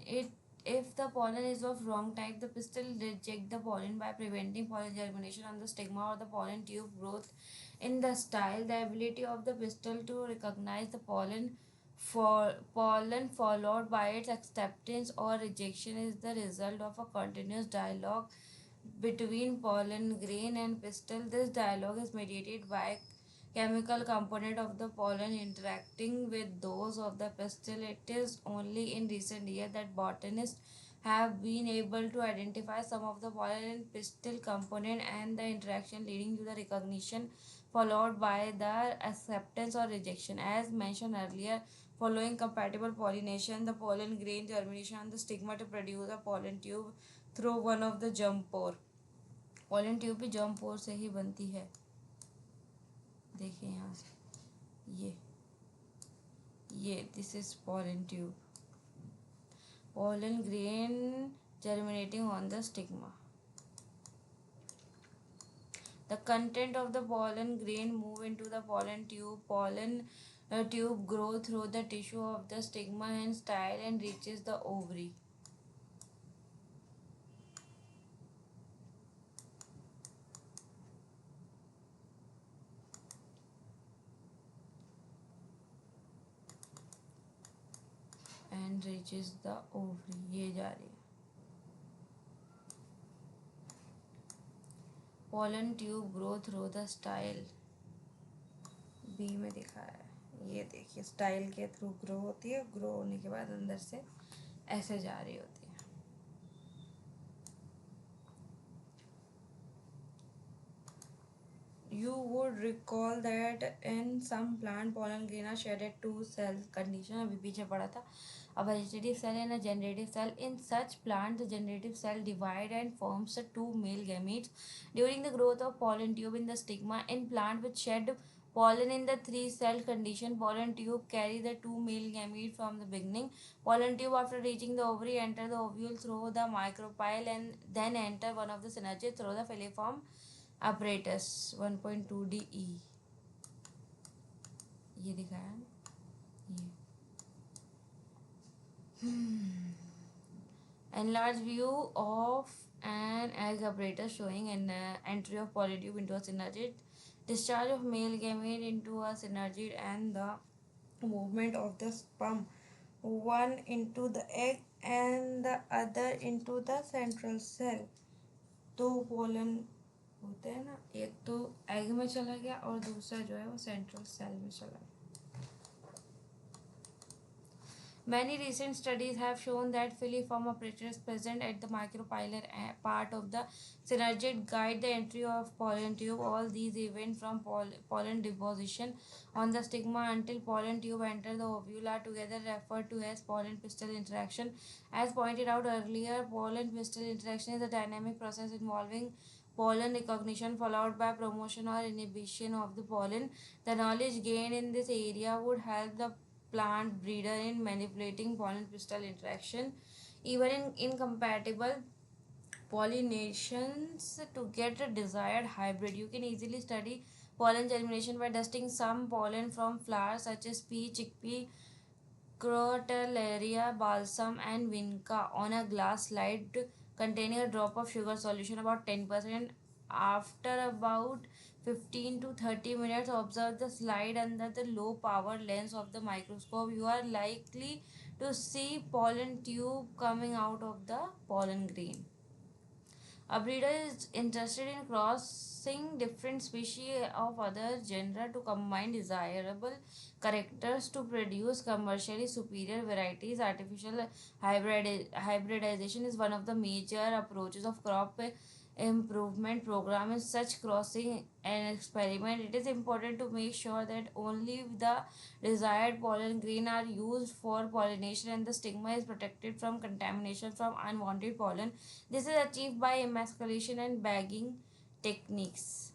If the pollen is of wrong type, the pistil reject the pollen by preventing pollen germination on the stigma or the pollen tube growth in the style. The ability of the pistil to recognize the pollen followed by its acceptance or rejection is the result of a continuous dialogue between pollen grain and pistil. This dialogue is mediated by chemical component of the pollen interacting with those of the pistil. It is only in recent years that botanists have been able to identify some of the pollen and pistil component and the interaction leading to the recognition followed by the acceptance or rejection. As mentioned earlier, following compatible pollination, the pollen grain germination on the stigma to produce a pollen tube through one of the germ pore. pollen tube भी germ pore से ही बनती है. देखिए यहाँ से ये this is pollen tube, pollen grain germinating on the stigma. The content of the pollen grain move into the pollen tube. Pollen tube grow through the tissue of the stigma and style and reaches the ovary. And reaches the ovary. ये जा रही है. Pollen tube grow through the style. B में दिखा है. ये देखिए style के थ्रू ग्रो होती है. ग्रो होने के बाद अंदर से ऐसे जा रही होती है. You would recall that in some plant pollen grain are shared at two cell condition. अभी पीछे पढ़ा था. A vegetative cell and a generative cell. In such plant, the generative cell divide and forms the two male gametes during the growth of pollen tube in the stigma. In plant which shed pollen in the three cell condition, pollen tube carry the two male gametes from the beginning. Pollen tube after reaching the ovary enter the ovule through the micropyle and then enter one of the synergids through the filiform apparatus. 1.2DE ये दिखाया है. ये enlarged view of an egg apparatus showing an entry of polytube into a synergid, discharge of male gamete into a synergid, and the movement of the sperm, one into the egg and the other into the central cell. दो pollen होते हैं ना, एक तो egg में चला गया और दूसरा जो है वो सेंट्रल सेल में चला गया. Many recent studies have shown that filiform apparatus present at the micropylar part of the synergid guide the entry of pollen tube. All these events from pollen deposition on the stigma until pollen tube enter the ovule are together referred to as pollen pistil interaction. As pointed out earlier, pollen pistil interaction is a dynamic process involving pollen recognition followed by promotion or inhibition of the pollen. The knowledge gained in this area would help the plant breeder in manipulating pollen pistil interaction. Even in incompatible pollinations to get a desired hybrid, you can easily study pollen germination by dusting some pollen from flowers such as pea, chickpea, Crotalaria, balsam, and vinca on a glass slide containing a drop of sugar solution about 10%. After about 15 to 30 minutes, observe the slide under the low power lens of the microscope. You are likely to see pollen tube coming out of the pollen grain. A breeder is interested in crossing different species of other genera to combine desirable characters to produce commercially superior varieties. Artificial hybridization is one of the major approaches of crop improvement program. In such crossing an experiment, it is important to make sure that only the desired pollen grain are used for pollination and the stigma is protected from contamination from unwanted pollen. This is achieved by emasculation and bagging techniques.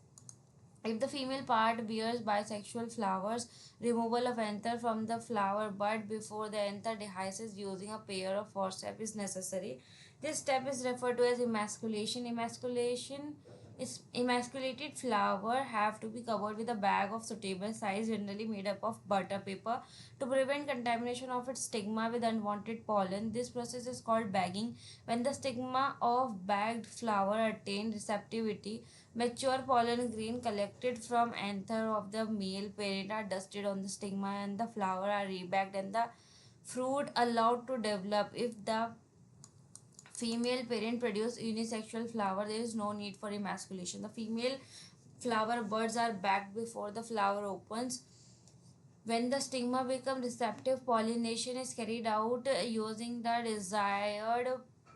If the female part bears bisexual flowers, removal of anther from the flower bud before the anther dehisces using a pair of forceps is necessary. This step is referred to as emasculation. Emasculated flower have to be covered with a bag of suitable size, generally made up of butter paper, to prevent contamination of its stigma with unwanted pollen. This process is called bagging. When the stigma of bagged flower attain receptivity, mature pollen grain collected from anther of the male parent are dusted on the stigma and the flower are rebagged and the fruit allowed to develop. If the female parent produce unisexual flower, there is no need for emasculation. The female flower buds are bagged before the flower opens. When the stigma becomes receptive, pollination is carried out using the desired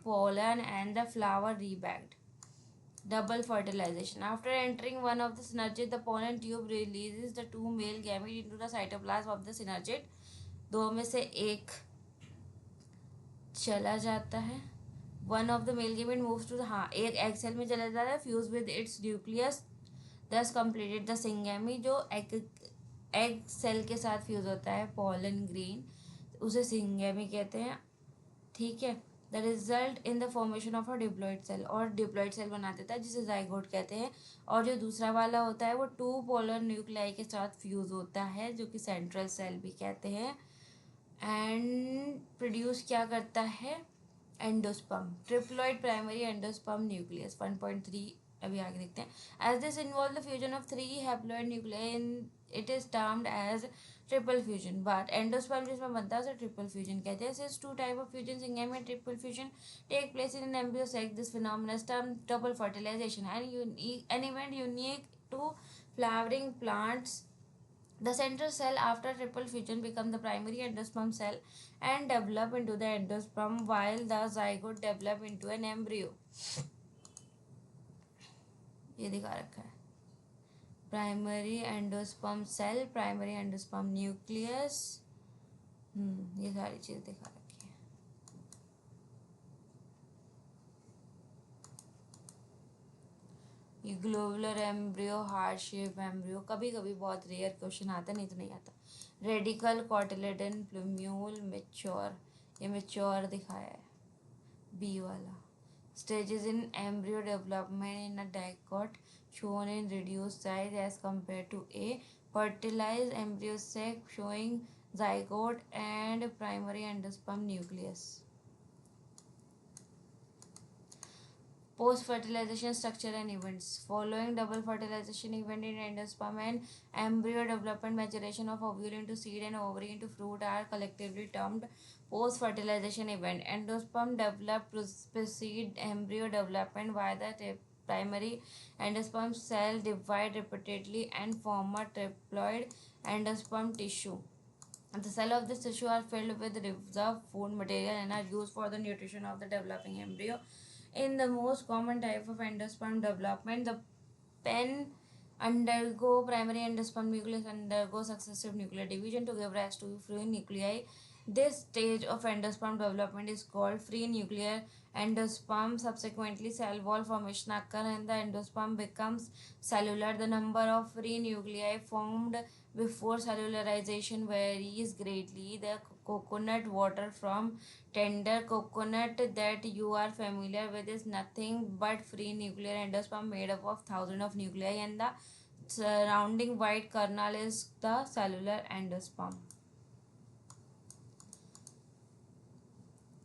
pollen and the flower rebagged. Double fertilization. After entering one of the synergid, the pollen tube releases the two male gametes into the cytoplasm of the synergid. दो में से एक चला जाता है. One of the male gamete moves to the एक egg cell में चला जाता है, fuse with its nucleus, thus completed the syngamy. जो एग सेल के साथ फ्यूज होता है पॉलन ग्रेन, उसे सिंगेमी कहते हैं, ठीक है। The result in the formation of a diploid cell, और डिप्लॉइड सेल बना देता है जिसे जाइगोट कहते हैं। और जो दूसरा वाला होता है वो टू पोलर न्यूक्लियाई के साथ फ्यूज होता है जो कि सेंट्रल सेल भी कहते हैं। एंड प्रोड्यूस क्या करता है, endosperm, triploid primary endosperm nucleus 1.3। अभी आगे देखते हैं। As this involve the fusion of 3 haploid nuclei in, it is termed as triple fusion, but endosperm जिसमें बनता है उसे ट्रिपल फ्यूजन कहते हैं। Since two type of fusion syngamy and triple fusion take place in an embryo sac, this phenomenon is termed double fertilization and unique, an event unique to flowering plants. The central cell after triple fusion become the primary endosperm cell and develop into the endosperm, while the zygote develop into an embryo. ये दिखा रखा है, primary endosperm cell, primary endosperm nucleus, ये सारी चीज दिखा रखी है। ये globular embryo, heart shape embryo, कभी कभी बहुत रेयर क्वेश्चन आता है, नहीं तो नहीं आता। रेडिकल कॉटिलेडन प्लूम्यूल मेच्योर, ये मेच्योर दिखाया है बी वाला। Stages in embryo development in a dicot shown in reduced size as compared to a fertilized embryo sac showing zygote and primary endosperm nucleus. Post fertilization structure and events. Following double fertilization event in endosperm and embryo development, maturation of ovule into seed and ovary into fruit are collectively termed post fertilization event. Endosperm develop precede embryo development, while the primary endosperm cell divide repeatedly and form a triploid endosperm tissue. The cells of this tissue are filled with reserved food material and are used for the nutrition of the developing embryo. In the most common type of endosperm development, the pen undergo primary endosperm nucleus undergo successive nuclear division to give rise to free nuclei. This stage of endosperm development is called free nuclear endosperm. Subsequently, cell wall formation occurs and the endosperm becomes cellular. The number of free nuclei formed before cellularization varies greatly. The coconut water from tender coconut that you are familiar with is nothing but free nuclear endosperm made up of thousands of nuclei, and the surrounding white kernel is the cellular endosperm.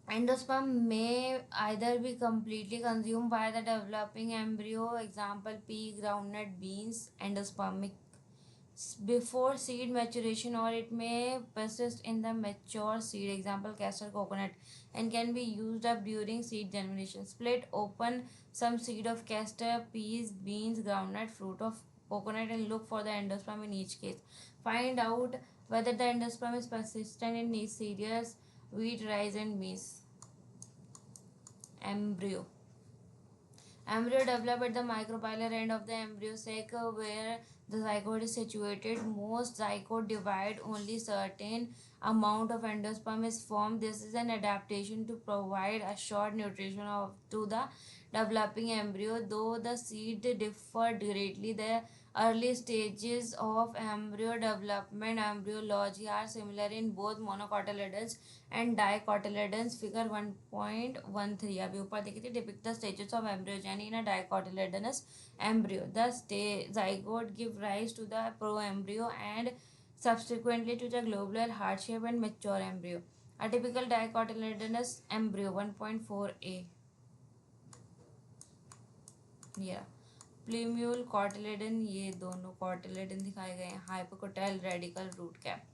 Endosperm may either be completely consumed by the developing embryo, example pea, groundnut, beans, endospermic, before seed maturation, or it may persist in the mature seed, example castor, coconut, and can be used up during seed germination. Split open some seed of castor, peas, beans, groundnut, fruit of coconut, and look for the endosperm in each case. Find out whether the endosperm is persistent in these cereals, wheat, rice, and maize. Embryo. Embryo develop at the micropylar end of the embryo sac where the zygote is situated. Most zygote divide, only certain amount of endosperm is formed. This is an adaptation to provide a short nutrition to the developing embryo. Though the seed differ greatly, the early stages of embryo development embryology are similar in both monocotyledons and dicotyledons. Figure 1.13 अभी ऊपर देखी थी, depict the stages of embryogeny in a dicotyledonous embryo. The zygote give rise to the proembryo and subsequently to the globular heart shape and mature embryo. A typical dicotyledonous embryo 1.4a. Yeah. Plumule cotyledon, ये दोनों cotyledon दिखाए गए हैं। Hypocotyl radicle root cap.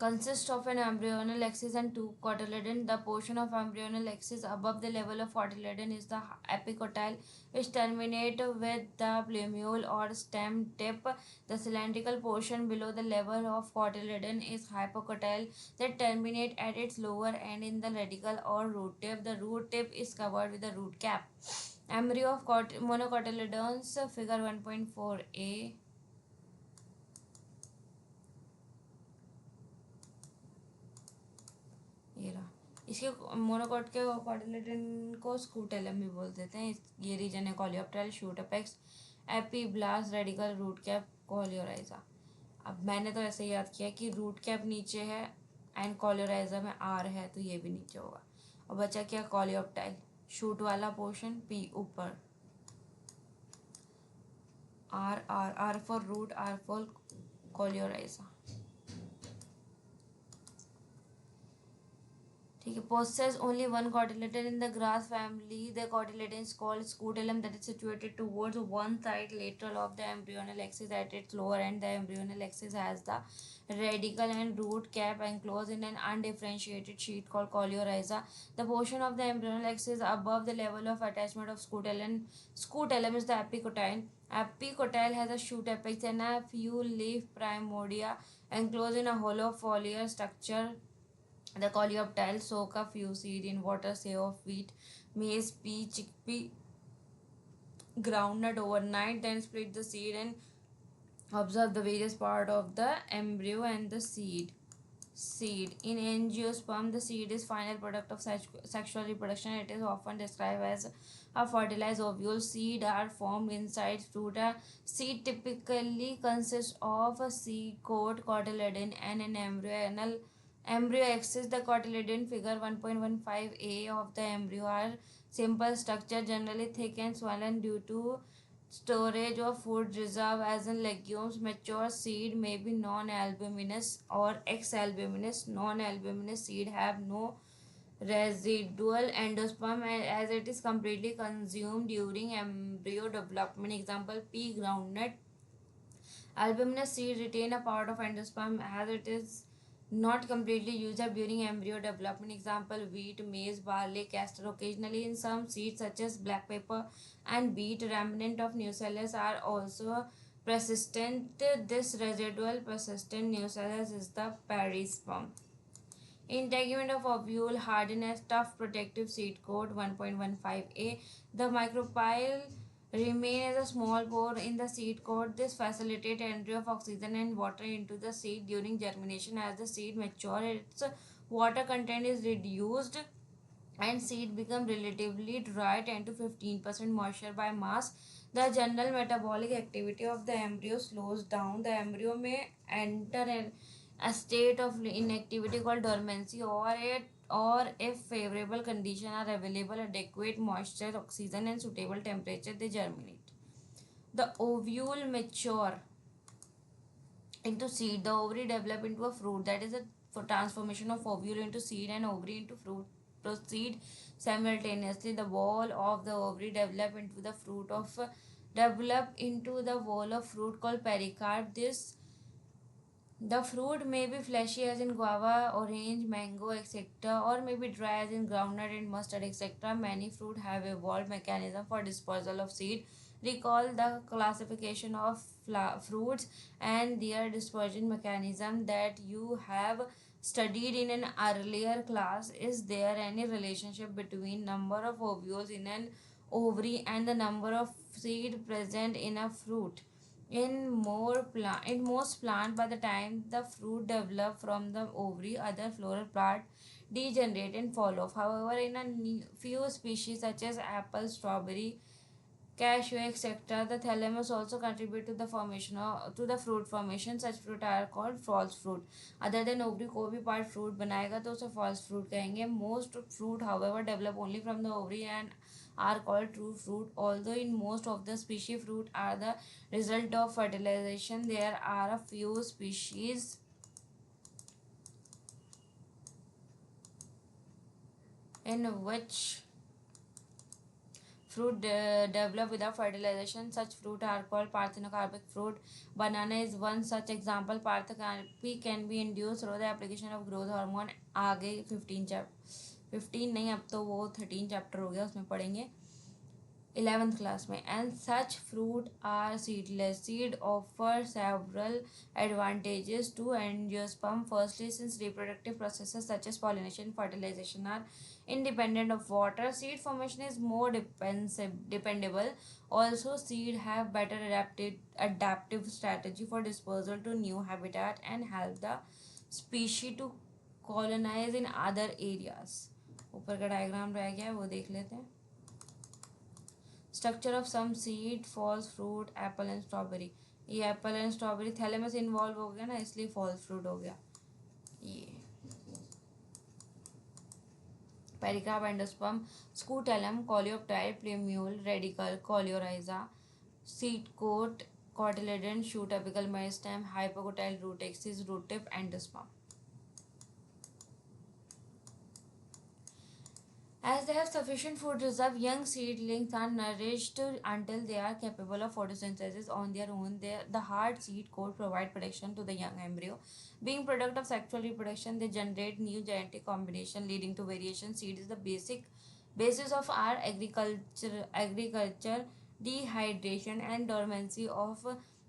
Consists of an embryonal axis and two cotyledons. The portion of embryonal axis above the level of cotyledon is the epicotyle, which terminate with the plumule or stem tip. The cylindrical portion below the level of cotyledon is hypocotyle, that terminate at its lower end in the radicle or root tip. The root tip is covered with a root cap. Embryo of monocotyledons, figure 1.4a. ये रहा। इसके monocot के cotyledon को scutellum भी बोल देते हैं। ये रीजन है coleoptile, shoot apex, epiblast, radicle, root cap, coleorhiza. अब मैंने तो ऐसे याद किया कि रूट कैप नीचे है एंड कोलियोराइजा में आर है, तो ये भी नीचे होगा। और बचा क्या, कोलियोप्टाइल, शूट वाला पोर्शन, पी ऊपर, R R R for root, R for coleorhiza. ठीक है, possess only one cotyledon in the grass family. The cotyledon is called scutellum, that is situated towards one side lateral of the embryonal axis at its lower end. The embryonal axis has the radicle and root cap enclosed in an undifferentiated sheet called coleorhiza. The portion of the embryonal axis above the level of attachment of scutellum is the epicotyle. Epicotyle has a shoot apex and a few leaf primordia enclosed in a hollow foliar structure. The coleoptile soak a few seed in water, say of wheat, maize, pea, chickpea, groundnut overnight, then split the seed and observe the various part of the embryo and the seed. In angiosperm, the seed is final product of sexual reproduction. It is often described as a fertilized ovule. Seed are formed inside fruit. A seed typically consists of a seed coat, cotyledon, and an embryo axis. The cotyledon, figure 1.15a of the embryo, are simple structure, generally thick and swollen due to storage of food reserve, as in legumes. Mature seed may be non-albuminous or ex-albuminous. Non-albuminous seed have no residual endosperm as it is completely consumed during embryo development. Example, pea, groundnut. Albuminous seed retain a part of endosperm as it is not completely used up during embryo development. Example, wheat, maize, barley, castor. Occasionally in some seeds such as black pepper and beet, remnant of nucellus are also persistent. This residual persistent nucellus is the perisperm. Integument of ovule, harden as tough protective seed coat 1.15a. The micropyle remain as a small pore in the seed coat. This facilitates entry of oxygen and water into the seed during germination. As the seed matures, its water content is reduced and seed become relatively dry, 10 to 15% moisture by mass. The general metabolic activity of the embryo slows down. The embryo may enter a state of inactivity called dormancy, or if favorable conditions are available, adequate moisture, oxygen, and suitable temperature, they germinate. The ovule mature into seed. The ovary develop into a fruit. That is a for transformation of ovule into seed and ovary into fruit proceed simultaneously. The wall of the ovary develop into the wall of fruit called pericarp. This the fruit may be fleshy as in guava, orange, mango, etc., or may be dry as in groundnut and mustard, etc. Many fruit have evolved mechanism for dispersal of seed. Recall the classification of fruits and their dispersion mechanism that you have studied in an earlier class. Is there any relationship between number of ovules in an ovary and the number of seed present in a fruit? In most plant, by the time the fruit develop from the ovary, other floral plant degenerate and fall off. However, in a few species such as apple, strawberry, cashew, etc., the thalamus also contribute to the formation to the fruit formation. Such fruit are called false fruit. Other than ovary, कोई भी part fruit बनाएगा तो उसे false fruit कहेंगे. Most fruit, however, develop only from the ovary and are called true fruit. Although in most of the species fruit are the result of fertilization, there are a few species in which fruit develop without fertilization. Such fruit are called parthenocarpic fruit. Banana is one such example. Parthenocarpy can be induced through the application of growth hormone. आगे 15 नहीं, अब तो वो 13 chapter हो गया, उसमें पढ़ेंगे 11th class में. And such fruit are seedless. Seed offer several advantages to angiosperm. Firstly, since reproductive processes such as pollination, fertilization are independent of water, seed formation is more dependable. Also, seed have better adaptive strategy for dispersal to new habitat and help the species to colonize in other areas. ऊपर का diagram रह गया है, वो देख लेते हैं। Structure of some seed, false fruit, apple and strawberry. ये apple and strawberry thalamus involve हो गया ना, इसलिए फॉल्स फ्रूट हो गया ये। Pericarp, endosperm, scutellum, coleoptile, plumule, radicle, coleorhiza, seed coat, cotyledon, shoot, apical meristem, hypocotyl root axis, root tip, endosperm. As they have sufficient food reserve, young seedlings are nourished until they are capable of photosynthesis on their own. The hard seed coat provide protection to the young embryo. Being product of sexual reproduction, they generate new genetic combination leading to variation. Seed is the basis of our agriculture. Dehydration and dormancy of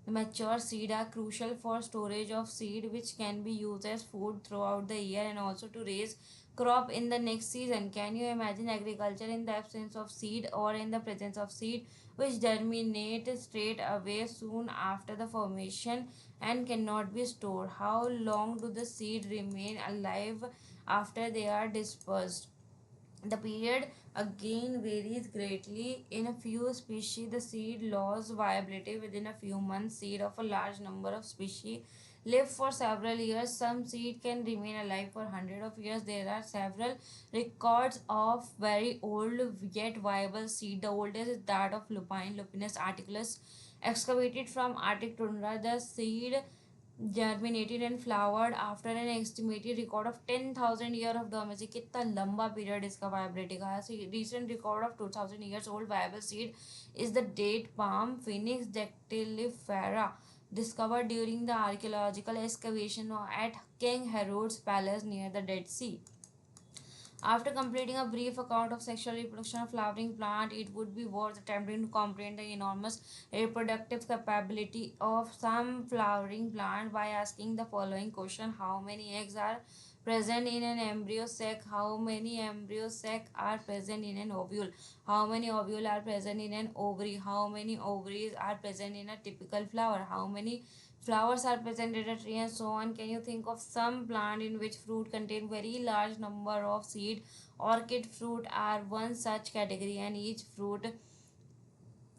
mature seed are crucial for storage of seed, which can be used as food throughout the year and also to raise crop in the next season. Can you imagine agriculture in the absence of seed or in the presence of seed which germinate straight away soon after the formation and cannot be stored? How long do the seed remain alive after they are dispersed? The period again varies greatly. In a few species, the seed loses viability within a few months. Seed of a large number of species live for several years. Some seed can remain alive for hundreds of years. There are several records of very old yet viable seed. The oldest is that of lupine, Lupinus articulus, excavated from Arctic tundra. The seed germinated and flowered after an estimated record of 10,000 years of dormancy. कितना लंबा period इसका viability का है. Recent record of 2,000 years old viable seed is the date palm Phoenix dactylifera, discovered during the archaeological excavation at King Herod's palace near the Dead Sea. After completing a brief account of sexual reproduction of flowering plant, it would be worth attempting to comprehend the enormous reproductive capability of some flowering plant by asking the following question: how many eggs are present in an embryo sac? How many embryo sac are present in an ovule? How many ovule are present in an ovary? How many ovaries are present in a typical flower? How many flowers are present in a tree, and so on? Can you think of some plant in which fruit contain very large number of seed? Orchid fruit are one such category, and each fruit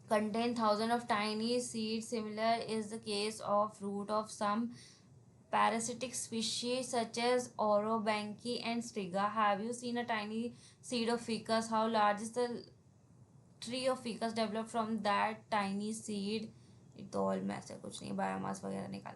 contain thousands of tiny seeds. Similar is the case of fruit of some parasitic species such as Orobanche and Striga. Have you seen a tiny seed of ficus? How large is the tree of ficus developed from that tiny seed? तो all में ऐसे कुछ नहीं, biomass वगैरह निकाल.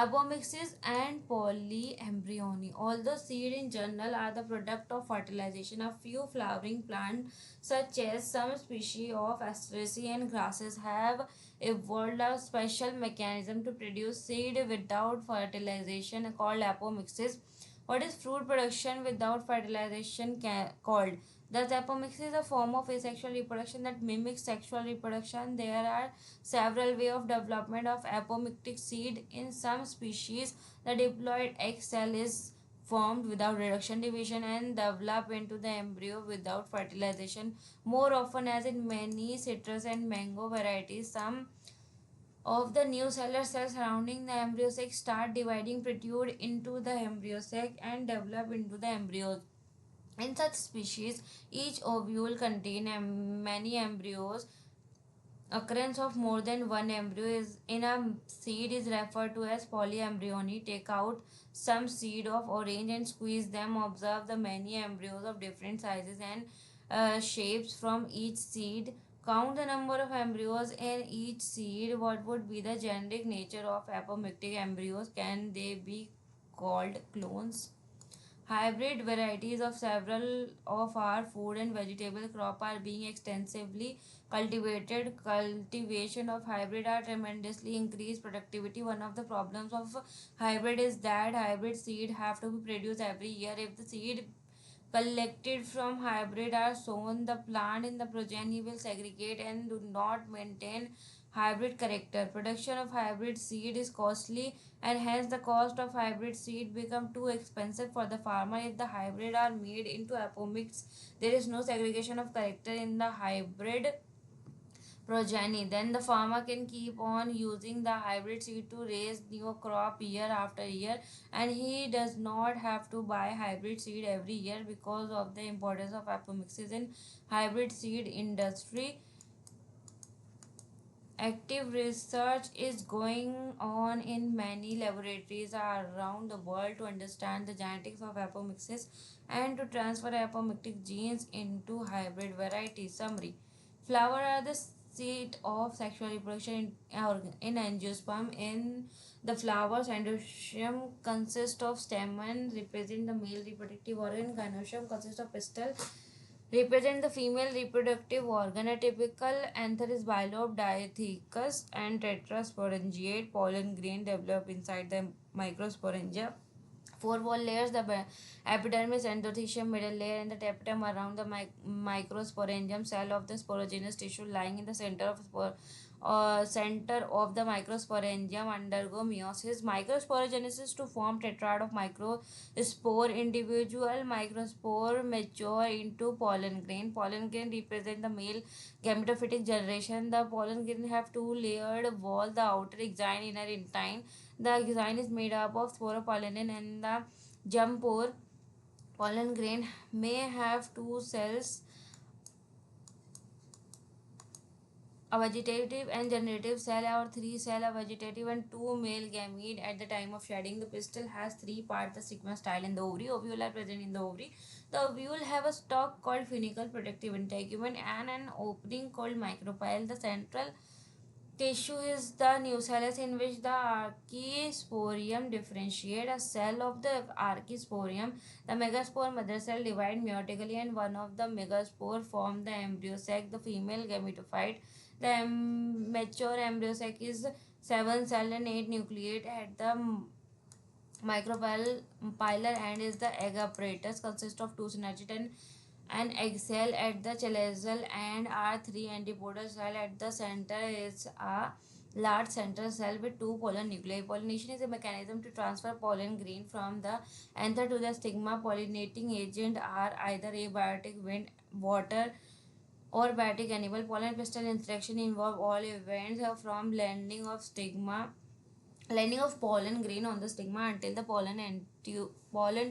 Apomixis and polyembryony. Although seed in general are the product of fertilization, a few flowering plants, such as some species of asteraceae and grasses, have evolved a special mechanism to produce seed without fertilization called apomixis. What is fruit production without fertilization called? Thus, apomixis is a form of asexual reproduction that mimics sexual reproduction. There are several ways of development of apomictic seed. In some species, the diploid egg cell is formed without reduction division and develop into the embryo without fertilization. More often, as in many citrus and mango varieties, some of the new cellular cells surrounding the embryo sac start dividing, protrude into the embryo sac, and develop into the embryos. In such species, each ovule contains many embryos. Occurrence of more than one embryo is in a seed is referred to as polyembryony. Take out some seed of orange and squeeze them. Observe the many embryos of different sizes and shapes from each seed. Count the number of embryos in each seed. What would be the generic nature of apomictic embryos? Can they be called clones? Hybrid varieties of several of our food and vegetable crop are being extensively cultivated. Cultivation of hybrid are tremendously increased productivity. One of the problems of hybrid is that hybrid seed have to be produced every year. If the seed collected from hybrid are sown, the plant in the progeny will segregate and do not maintain hybrid character. Production of hybrid seed is costly, and hence the cost of hybrid seed become too expensive for the farmer. If the hybrid are made into apomix, there is no segregation of character in the hybrid. progeny. Then the farmer can keep on using the hybrid seed to raise new crop year after year, and he does not have to buy hybrid seed every year because of the importance of apomixis in hybrid seed industry. Active research is going on in many laboratories around the world to understand the genetics of apomixis and to transfer apomictic genes into hybrid varieties. Summary: Flower are the seat of sexual reproduction in angiosperm. In the flowers, endometrium consists of stamen, represent the male reproductive organ. Gynoecium consists of pistil, represent the female reproductive organ. A typical anther is bilobe, diathecous, and tetrasporangiate. Pollen grain develop inside the microsporangia. Four wall layers: the epidermis, endothelium, middle layer, and the tapetum around the microsporangium cell of the sporogenous tissue lying in the center of the microsporangium undergo meiosis, microsporogenesis to form tetrad of microspore. Individual microspore mature into pollen grain. Pollen grain represent the male gametophytic generation. The pollen grain have two layered wall, the outer exine, inner intine. The exine is made up of sporopollen and the germ pore. Pollen grain may have two cells, a vegetative and generative cell, or three cell, a vegetative and two male gamete. At the time of shedding, the pistil has three parts: the stigma, style, and the ovary. Ovule are present in the ovary. The ovule have a stalk called funicle, protective integument, and an opening called micropyle. The central tissue is the nucellus, in which the archisporium differentiate. A cell of the archisporium, the megaspore mother cell, divide meiotically, and one of the megaspore form the embryo sac, the female gametophyte. The mature embryo sac is 7 cell and 8 nucleate. At the micropylar end is the egg apparatus, consists of two synergid and an egg cell. At the chelazal end are three antipodal cell. At the center is a large central cell with two pollen nuclei. Pollination is a mechanism to transfer pollen grain from the anther to the stigma. Pollinating agent are either abiotic, wind, water, or biotic animal. Pollen pistil interaction involve all events from landing of pollen grain on the stigma until the pollen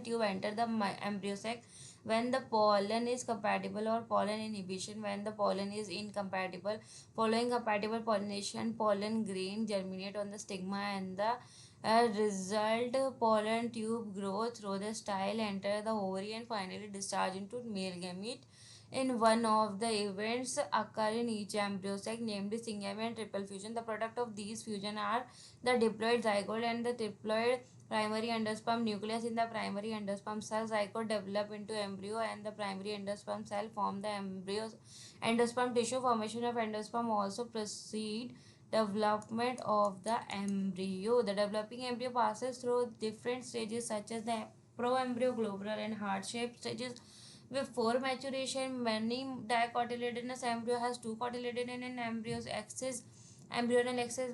tube enter the embryo sac. When the pollen is compatible, or pollen inhibition when the pollen is incompatible. Following compatible pollination, pollen grain germinate on the stigma, and the result pollen tube grow through the style, enter the ovary, and finally discharge into male gamete. In one of the events occur in each embryo sac, namely syngamy and triple fusion. The product of these fusion are the diploid zygote and the triploid primary endosperm nucleus. In the primary endosperm cell, zygote develop into embryo, and the primary endosperm cell form the embryo. Endosperm tissue formation of endosperm also precede development of the embryo. The developing embryo passes through different stages such as the proembryo, globular, and heart-shaped stages. Before maturation, many dicotyledonous embryo has two cotyledon in embryonal axis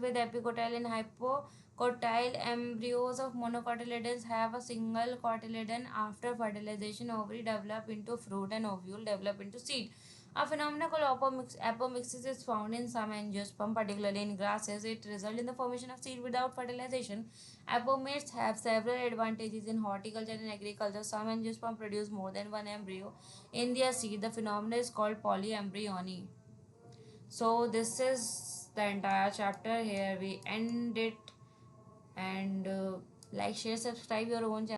with epicotyle and hypocotyle. Embryos of monocotyledons have a single cotyledon. After fertilization, ovary develop into fruit and ovule develop into seed. A phenomenon called apomixis is found in some angiosperm, particularly in grasses. It results in the formation of seed without fertilization. Apomates have several advantages in horticulture and agriculture. Some angiosperm produce more than one embryo in their seed. The phenomenon is called polyembryony. So this is the entire chapter. Here we end it, and like, share, subscribe your own channel.